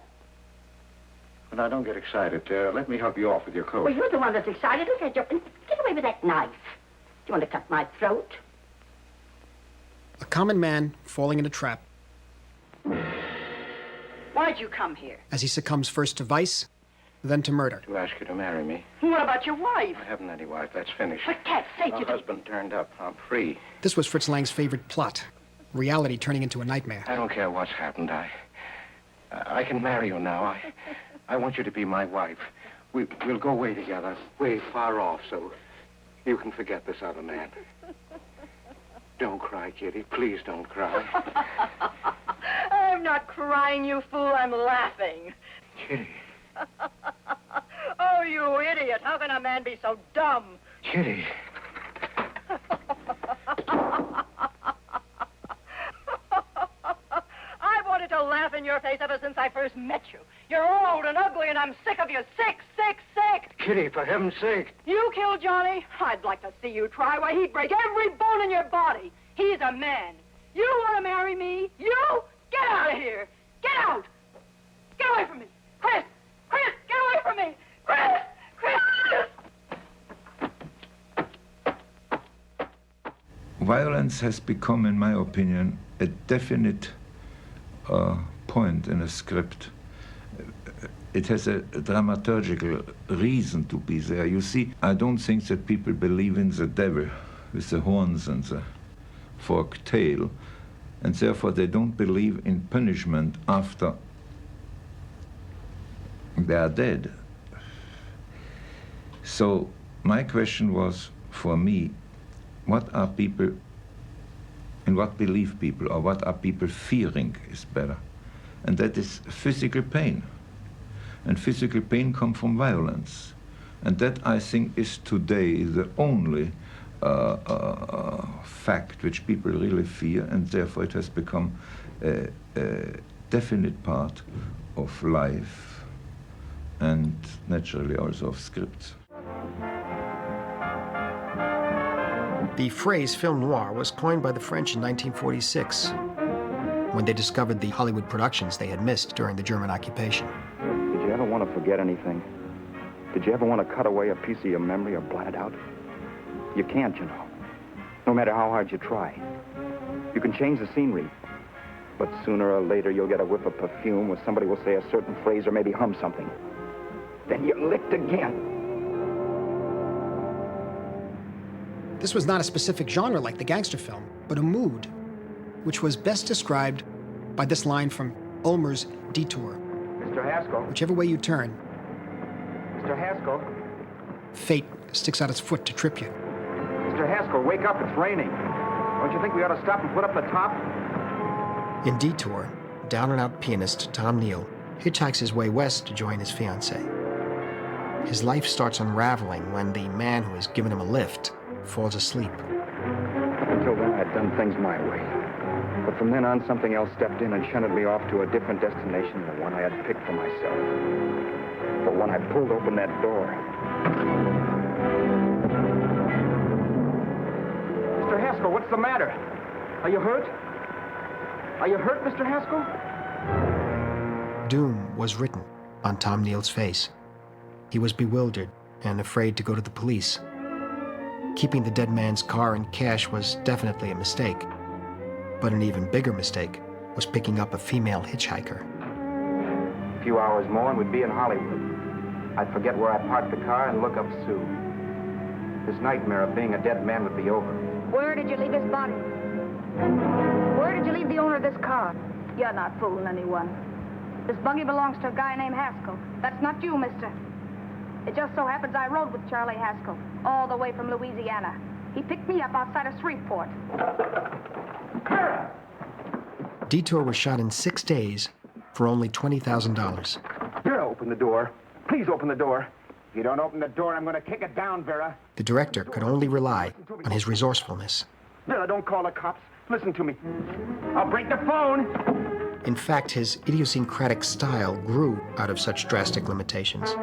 Well, now, don't get excited. Let me help you off with your coat. Well, you're the one that's excited. Look at you. Get away with that knife. Do you want to cut my throat? A common man falling in a trap Why'd you come here? as he succumbs first to vice, then to murder. To ask you to marry me. What about your wife? I haven't any wife. That's finished. For cat's sake, My you don't... husband turned up. I'm free. This was Fritz Lang's favorite plot, reality turning into a nightmare. I don't care what's happened. I can marry you now. I want you to be my wife. We'll go away together, way far off, so you can forget this other man. Don't cry, Kitty. Please don't cry. I'm not crying, you fool. I'm laughing. Kitty. Oh, you idiot. How can a man be so dumb? Kitty. I wanted to laugh in your face ever since I first met you. You're old and ugly, and I'm sick of you. Sick, sick, sick. Kitty, for heaven's sake. You killed Johnny? I'd like to see you try. Why, he'd break every bone in your body. He's a man. You want to marry me? You? Get out of here. Get out. Get away from me. Chris! Chris, get away from me. Chris! Chris! Violence has become, in my opinion, a definite point in a script. It has a dramaturgical reason to be there. You see, I don't think that people believe in the devil with the horns and the forked tail, and therefore they don't believe in punishment after they are dead. So my question was, for me, what are people, and what believe people, or what are people fearing is better? And that is physical pain. And physical pain comes from violence. And that, I think, is today the only fact which people really fear, and therefore it has become a definite part of life and naturally also of scripts. The phrase film noir was coined by the French in 1946 when they discovered the Hollywood productions they had missed during the German occupation. Did you ever want to forget anything? Did you ever want to cut away a piece of your memory or blot it out? You can't, you know. No matter how hard you try. You can change the scenery, but sooner or later you'll get a whiff of perfume where somebody will say a certain phrase or maybe hum something. Then you're licked again. This was not a specific genre like the gangster film, but a mood, which was best described by this line from Ulmer's Detour. Mr. Haskell. Whichever way you turn, Mr. Haskell. fate sticks out its foot to trip you. Mr. Haskell, wake up. It's raining. Don't you think we ought to stop and put up the top? In Detour, down-and-out pianist Tom Neal hitchhikes his way west to join his fiancée. His life starts unraveling when the man who has given him a lift falls asleep. Up until then, I'd done things my way. But from then on, something else stepped in and shunted me off to a different destination than the one I had picked for myself. But when I pulled open that door... Mr. Haskell, what's the matter? Are you hurt? Are you hurt, Mr. Haskell? Doom was written on Tom Neal's face. He was bewildered and afraid to go to the police. Keeping the dead man's car and cash was definitely a mistake. But an even bigger mistake was picking up a female hitchhiker. A few hours more and we'd be in Hollywood. I'd forget where I parked the car and look up Sue. This nightmare of being a dead man would be over. Where did you leave his body? Where did you leave the owner of this car? You're not fooling anyone. This buggy belongs to a guy named Haskell. That's not you, mister. It just so happens I rode with Charlie Haskell all the way from Louisiana. He picked me up outside of Shreveport. Detour was shot in 6 days for only $20,000. Vera, open the door. Please open the door. If you don't open the door, I'm going to kick it down, Vera. The director could only rely on his resourcefulness. Vera, don't call the cops. Listen to me. I'll break the phone. In fact, his idiosyncratic style grew out of such drastic limitations.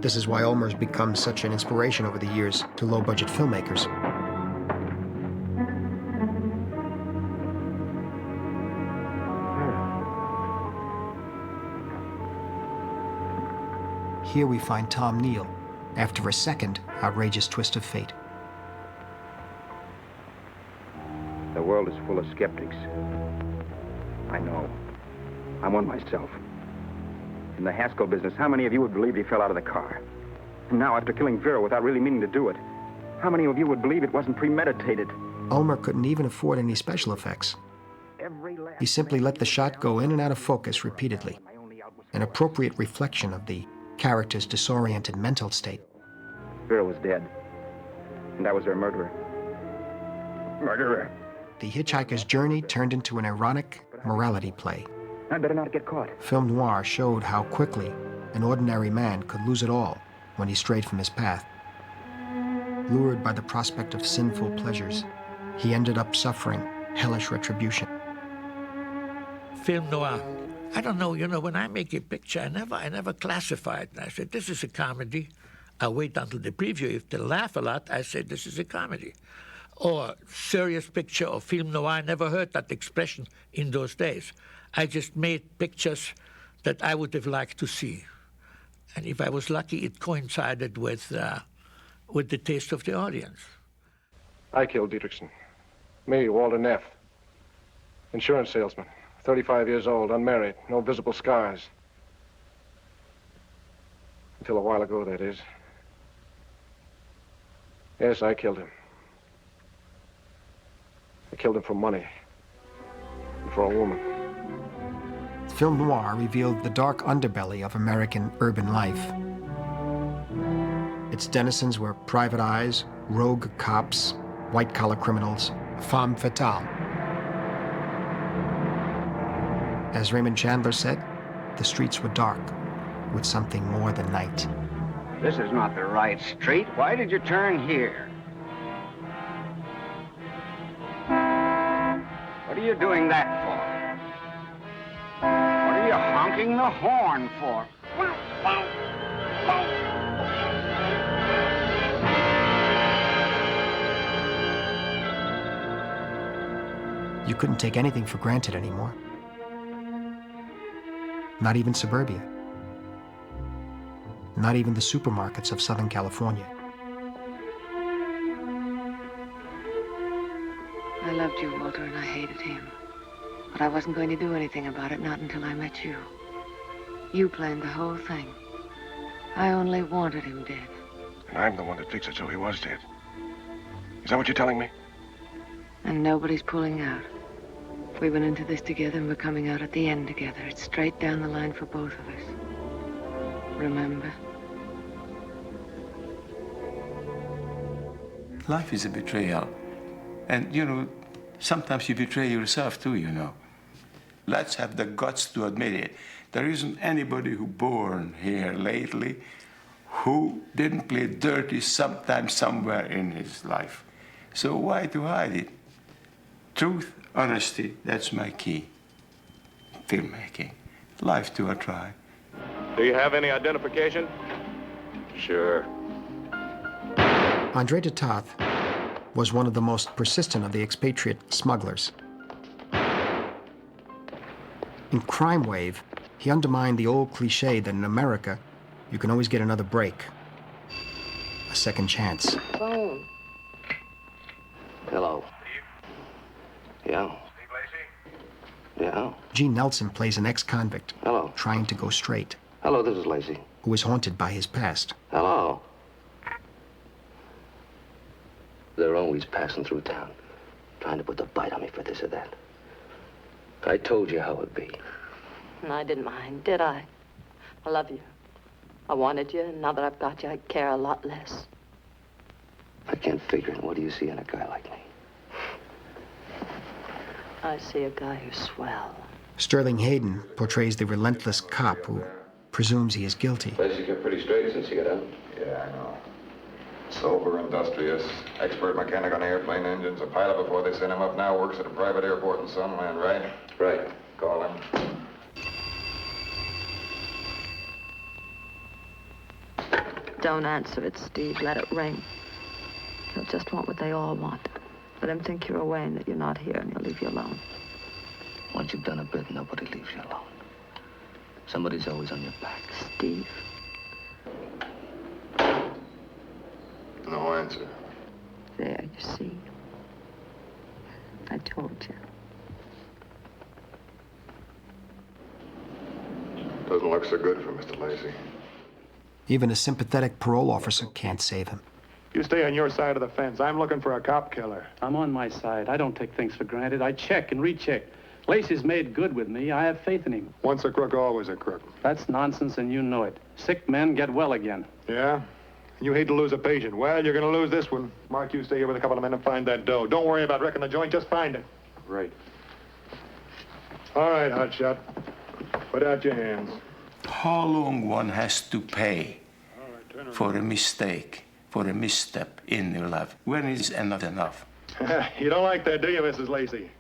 This is why Ulmer's become such an inspiration over the years to low-budget filmmakers. Here we find Tom Neal, after a second outrageous twist of fate. The world is full of skeptics. I know. I'm one myself. In the Haskell business, how many of you would believe he fell out of the car? And now, after killing Vera without really meaning to do it, how many of you would believe it wasn't premeditated? Ulmer couldn't even afford any special effects. He simply let the shot go in and out of focus repeatedly, an appropriate reflection of the character's disoriented mental state. Vera was dead, and I was her murderer. Murderer. The hitchhiker's journey turned into an ironic morality play. I better not get caught. Film noir showed how quickly an ordinary man could lose it all when he strayed from his path. Lured by the prospect of sinful pleasures, he ended up suffering hellish retribution. Film noir. I don't know, when I make a picture, I never classify it. I say, this is a comedy. I wait until the preview. If they laugh a lot, I say, this is a comedy. Or serious picture or film noir. I never heard that expression in those days. I just made pictures that I would have liked to see. And if I was lucky, it coincided with the taste of the audience. I killed Dietrichson. Me, Walter Neff. Insurance salesman. 35 years old, unmarried, no visible scars. Until a while ago, that is. Yes, I killed him. I killed him for money. And for a woman. Film noir revealed the dark underbelly of American urban life. Its denizens were private eyes, rogue cops, white-collar criminals, femme fatale. As Raymond Chandler said, the streets were dark, with something more than night. This is not the right street. Why did you turn here? What are you doing that for? What are you honking the horn for? You couldn't take anything for granted anymore. Not even suburbia. Not even the supermarkets of Southern California. I loved you, Walter, and I hated him. But I wasn't going to do anything about it, not until I met you. You planned the whole thing. I only wanted him dead. And I'm the one that fixed it so he was dead. Is that what you're telling me? And nobody's pulling out. We went into this together and we're coming out at the end together. It's straight down the line for both of us. Remember? Life is a betrayal. And, you know, sometimes you betray yourself too, you know. Let's have the guts to admit it. There isn't anybody who born here lately who didn't play dirty sometime, somewhere in his life. So why to hide it? Truth, honesty, that's my key. Filmmaking. Life to a try. Do you have any identification? Sure. Andre de Toth was one of the most persistent of the expatriate smugglers. In Crime Wave, he undermined the old cliche that in America, you can always get another break, a second chance. Phone. Hello. Yeah. Yeah. Gene Nelson plays an ex-convict trying to go straight. Hello, this is Lacey. Who is haunted by his past. Hello. They're always passing through town, trying to put the bite on me for this or that. I told you how it'd be. And I didn't mind, did I? I love you. I wanted you, and now that I've got you, I care a lot less. I can't figure it. What do you see in a guy like me? I see a guy who's swell. Sterling Hayden portrays the relentless cop who presumes he is guilty. Place you kept pretty straight since you got out. Yeah, I know. Sober, industrious, expert mechanic on airplane engines, a pilot before they sent him up, now works at a private airport in Sunland, right? Right. Call him. Don't answer it, Steve. Let it ring. He'll just want what they all want. Let him think you're away and that you're not here, and he'll leave you alone. Once you've done a bit, nobody leaves you alone. Somebody's always on your back. Steve. No answer. There, you see. I told you. Doesn't look so good for Mr. Lacey. Even a sympathetic parole officer can't save him. You stay on your side of the fence. I'm looking for a cop killer. I'm on my side. I don't take things for granted. I check and recheck. Lacey's made good with me. I have faith in him. Once a crook, always a crook. That's nonsense, and you know it. Sick men get well again. Yeah? You hate to lose a patient. Well, you're going to lose this one. Mark, you stay here with a couple of men and find that dough. Don't worry about wrecking the joint. Just find it. Right. All right, hotshot. Put out your hands. How long one has to pay for a mistake, for a misstep in your life? When is not enough? You don't like that, do you, Mrs. Lacey?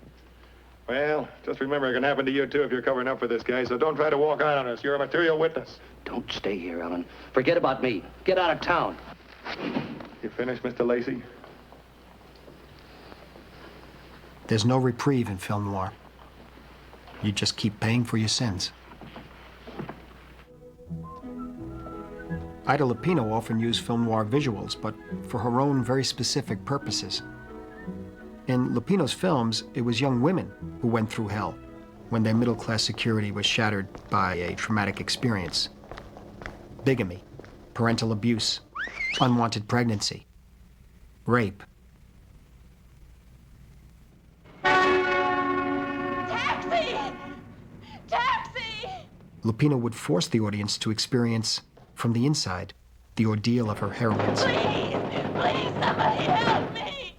Well, just remember it can happen to you, too, if you're covering up for this guy, so don't try to walk out on us. You're a material witness. Don't stay here, Ellen. Forget about me. Get out of town. You finished, Mr. Lacey? There's no reprieve in film noir. You just keep paying for your sins. Ida Lupino often used film noir visuals, but for her own very specific purposes. In Lupino's films, it was young women who went through hell when their middle-class security was shattered by a traumatic experience. Bigamy, parental abuse, unwanted pregnancy, rape. Taxi! Taxi! Lupino would force the audience to experience, from the inside, the ordeal of her heroines. Please! Please, somebody help me!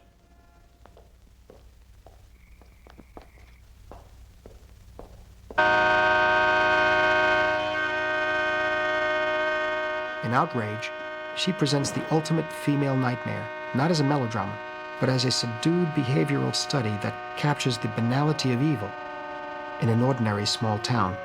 In Outrage, she presents the ultimate female nightmare, not as a melodrama, but as a subdued behavioral study that captures the banality of evil in an ordinary small town.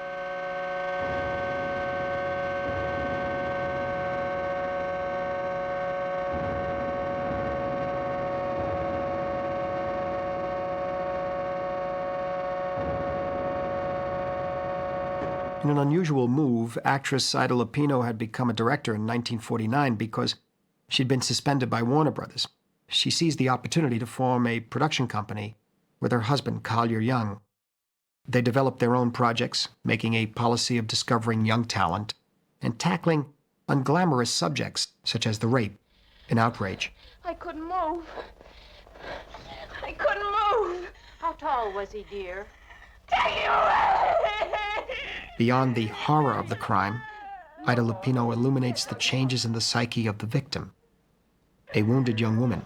In an unusual move, actress Ida Lupino had become a director in 1949 because she'd been suspended by Warner Brothers. She seized the opportunity to form a production company with her husband, Collier Young. They developed their own projects, making a policy of discovering young talent and tackling unglamorous subjects such as the rape and outrage. I couldn't move. I couldn't move. How tall was he, dear? Take him away! Beyond the horror of the crime, Ida Lupino illuminates the changes in the psyche of the victim, a wounded young woman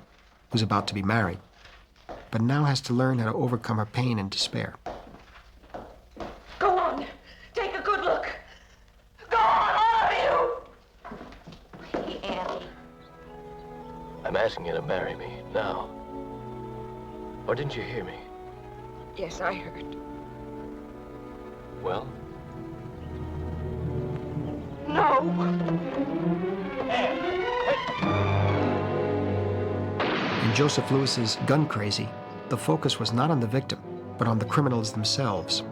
who's about to be married, but now has to learn how to overcome her pain and despair. Go on. Take a good look. Go on, all of you! Hey, Annie. I'm asking you to marry me now. Or didn't you hear me? Yes, I heard. Well? No. In Joseph Lewis's Gun Crazy, the focus was not on the victim, but on the criminals themselves.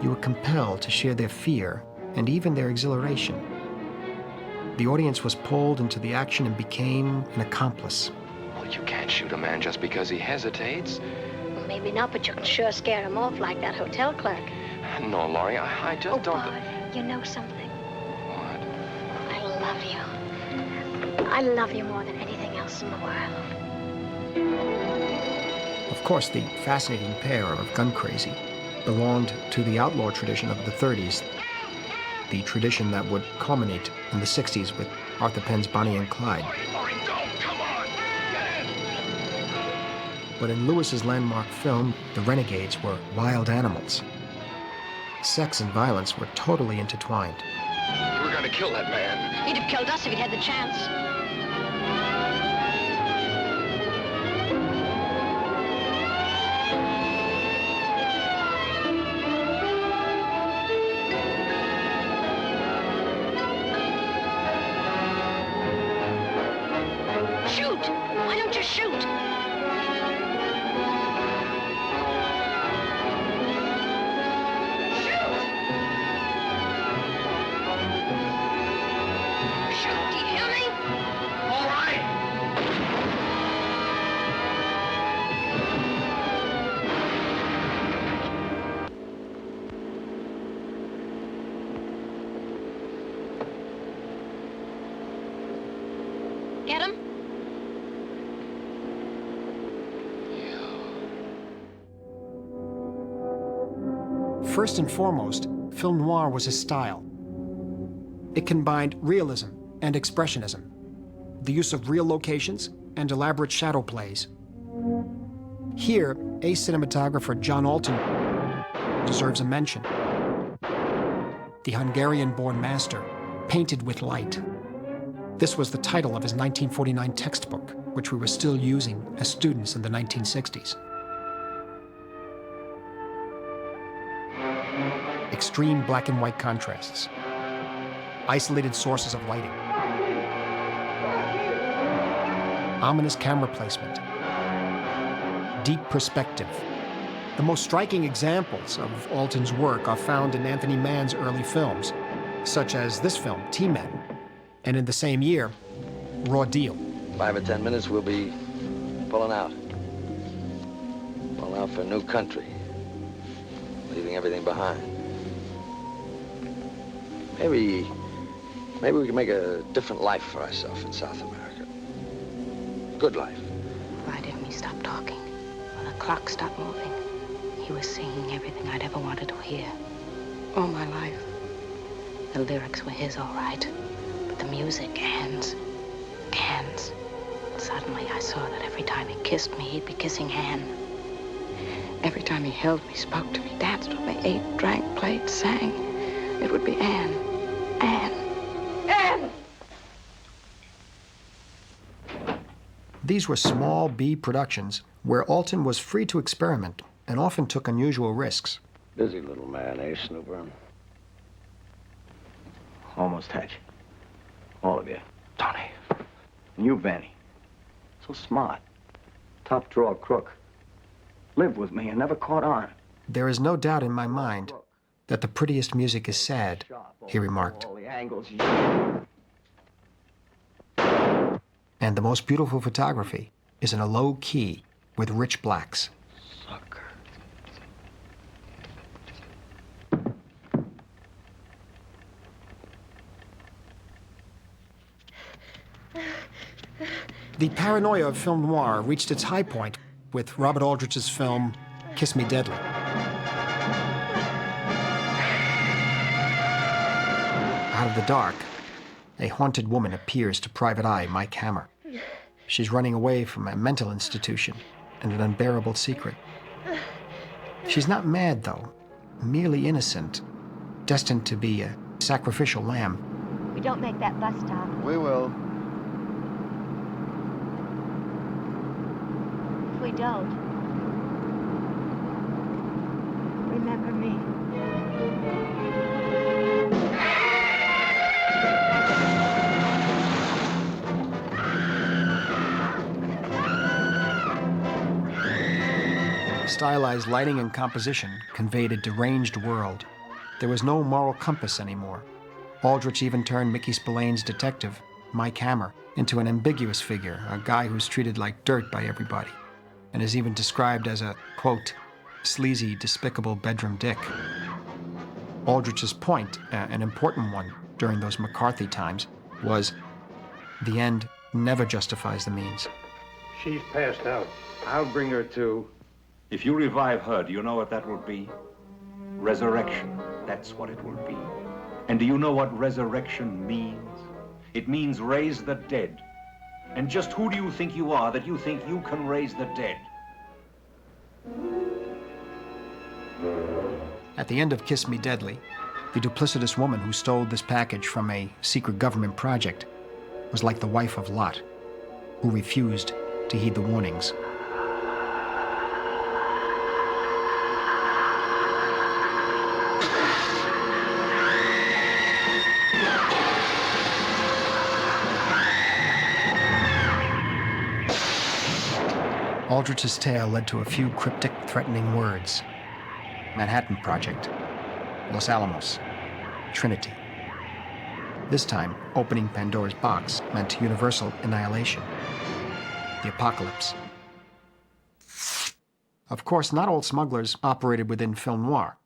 You were compelled to share their fear and even their exhilaration. The audience was pulled into the action and became an accomplice. Well, you can't shoot a man just because he hesitates. Well, maybe not, but you can sure scare him off like that hotel clerk. No, Laurie, I just don't... Bud, you know something? What? I love you. I love you more than anything else in the world. Of course, the fascinating pair of Gun Crazy belonged to the outlaw tradition of the 30s, the tradition that would culminate in the 60s with Arthur Penn's Bonnie and Clyde. But in Lewis's landmark film, the Renegades were wild animals. Sex and violence were totally intertwined. You were going to kill that man. He'd have killed us if he'd had the chance. Shoot! Why don't you shoot? Get him? First and foremost, film noir was a style. It combined realism and expressionism, the use of real locations and elaborate shadow plays. Here, ace cinematographer John Alton deserves a mention. The Hungarian-born master painted with light. This was the title of his 1949 textbook, which we were still using as students in the 1960s. Extreme black and white contrasts, isolated sources of lighting, ominous camera placement, deep perspective. The most striking examples of Alton's work are found in Anthony Mann's early films, such as this film, T-Men, and in the same year, Raw Deal. 5 or 10 minutes, we'll be pulling out. Pulling out for a new country. Leaving everything behind. Maybe we can make a different life for ourselves in South America. Good life. Why didn't he stop talking? When the clock stopped moving, he was singing everything I'd ever wanted to hear. All my life. The lyrics were his, all right. But the music, Anne's. And suddenly I saw that every time he kissed me, he'd be kissing Anne. Every time he held me, spoke to me, danced with me, ate, drank, played, sang, it would be Anne. Anne. Anne! These were small B productions where Alton was free to experiment and often took unusual risks. Busy little man, eh, Snooper? Almost had you. All of you. Tony. And you, Vanny. So smart. Top drawer crook. Lived with me and never caught on. There is no doubt in my mind that the prettiest music is sad, he remarked. And the most beautiful photography is in a low key with rich blacks. The paranoia of film noir reached its high point with Robert Aldrich's film Kiss Me Deadly. Out of the dark, a haunted woman appears to Private Eye Mike Hammer. She's running away from a mental institution and an unbearable secret. She's not mad, though, merely innocent, destined to be a sacrificial lamb. We don't make that bus stop. We will. If we don't, remember me. Stylized lighting and composition conveyed a deranged world. There was no moral compass anymore. Aldrich even turned Mickey Spillane's detective, Mike Hammer, into an ambiguous figure, a guy who's treated like dirt by everybody, and is even described as a, quote, sleazy, despicable bedroom dick. Aldrich's point, an important one during those McCarthy times, was the end never justifies the means. She's passed out. I'll bring her to. If you revive her, do you know what that will be? Resurrection. That's what it will be. And do you know what resurrection means? It means raise the dead. And just who do you think you are that you think you can raise the dead? At the end of Kiss Me Deadly, the duplicitous woman who stole this package from a secret government project was like the wife of Lot, who refused to heed the warnings. Aldrich's tale led to a few cryptic, threatening words. Manhattan Project, Los Alamos, Trinity. This time, opening Pandora's box meant universal annihilation, the apocalypse. Of course, not all smugglers operated within film noir.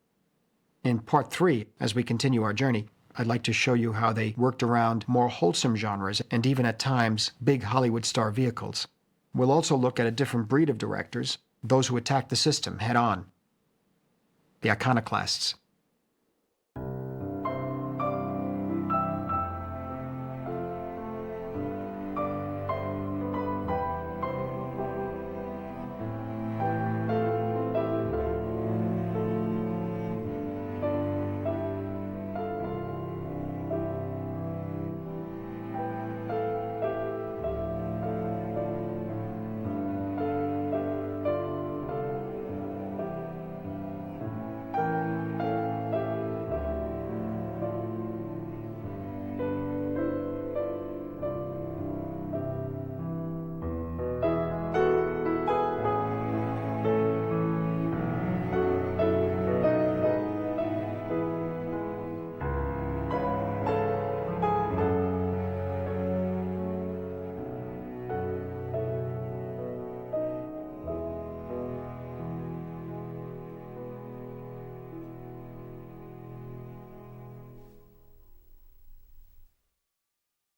In part 3, as we continue our journey, I'd like to show you how they worked around more wholesome genres and even at times big Hollywood star vehicles. We'll also look at a different breed of directors, those who attack the system head on, the iconoclasts.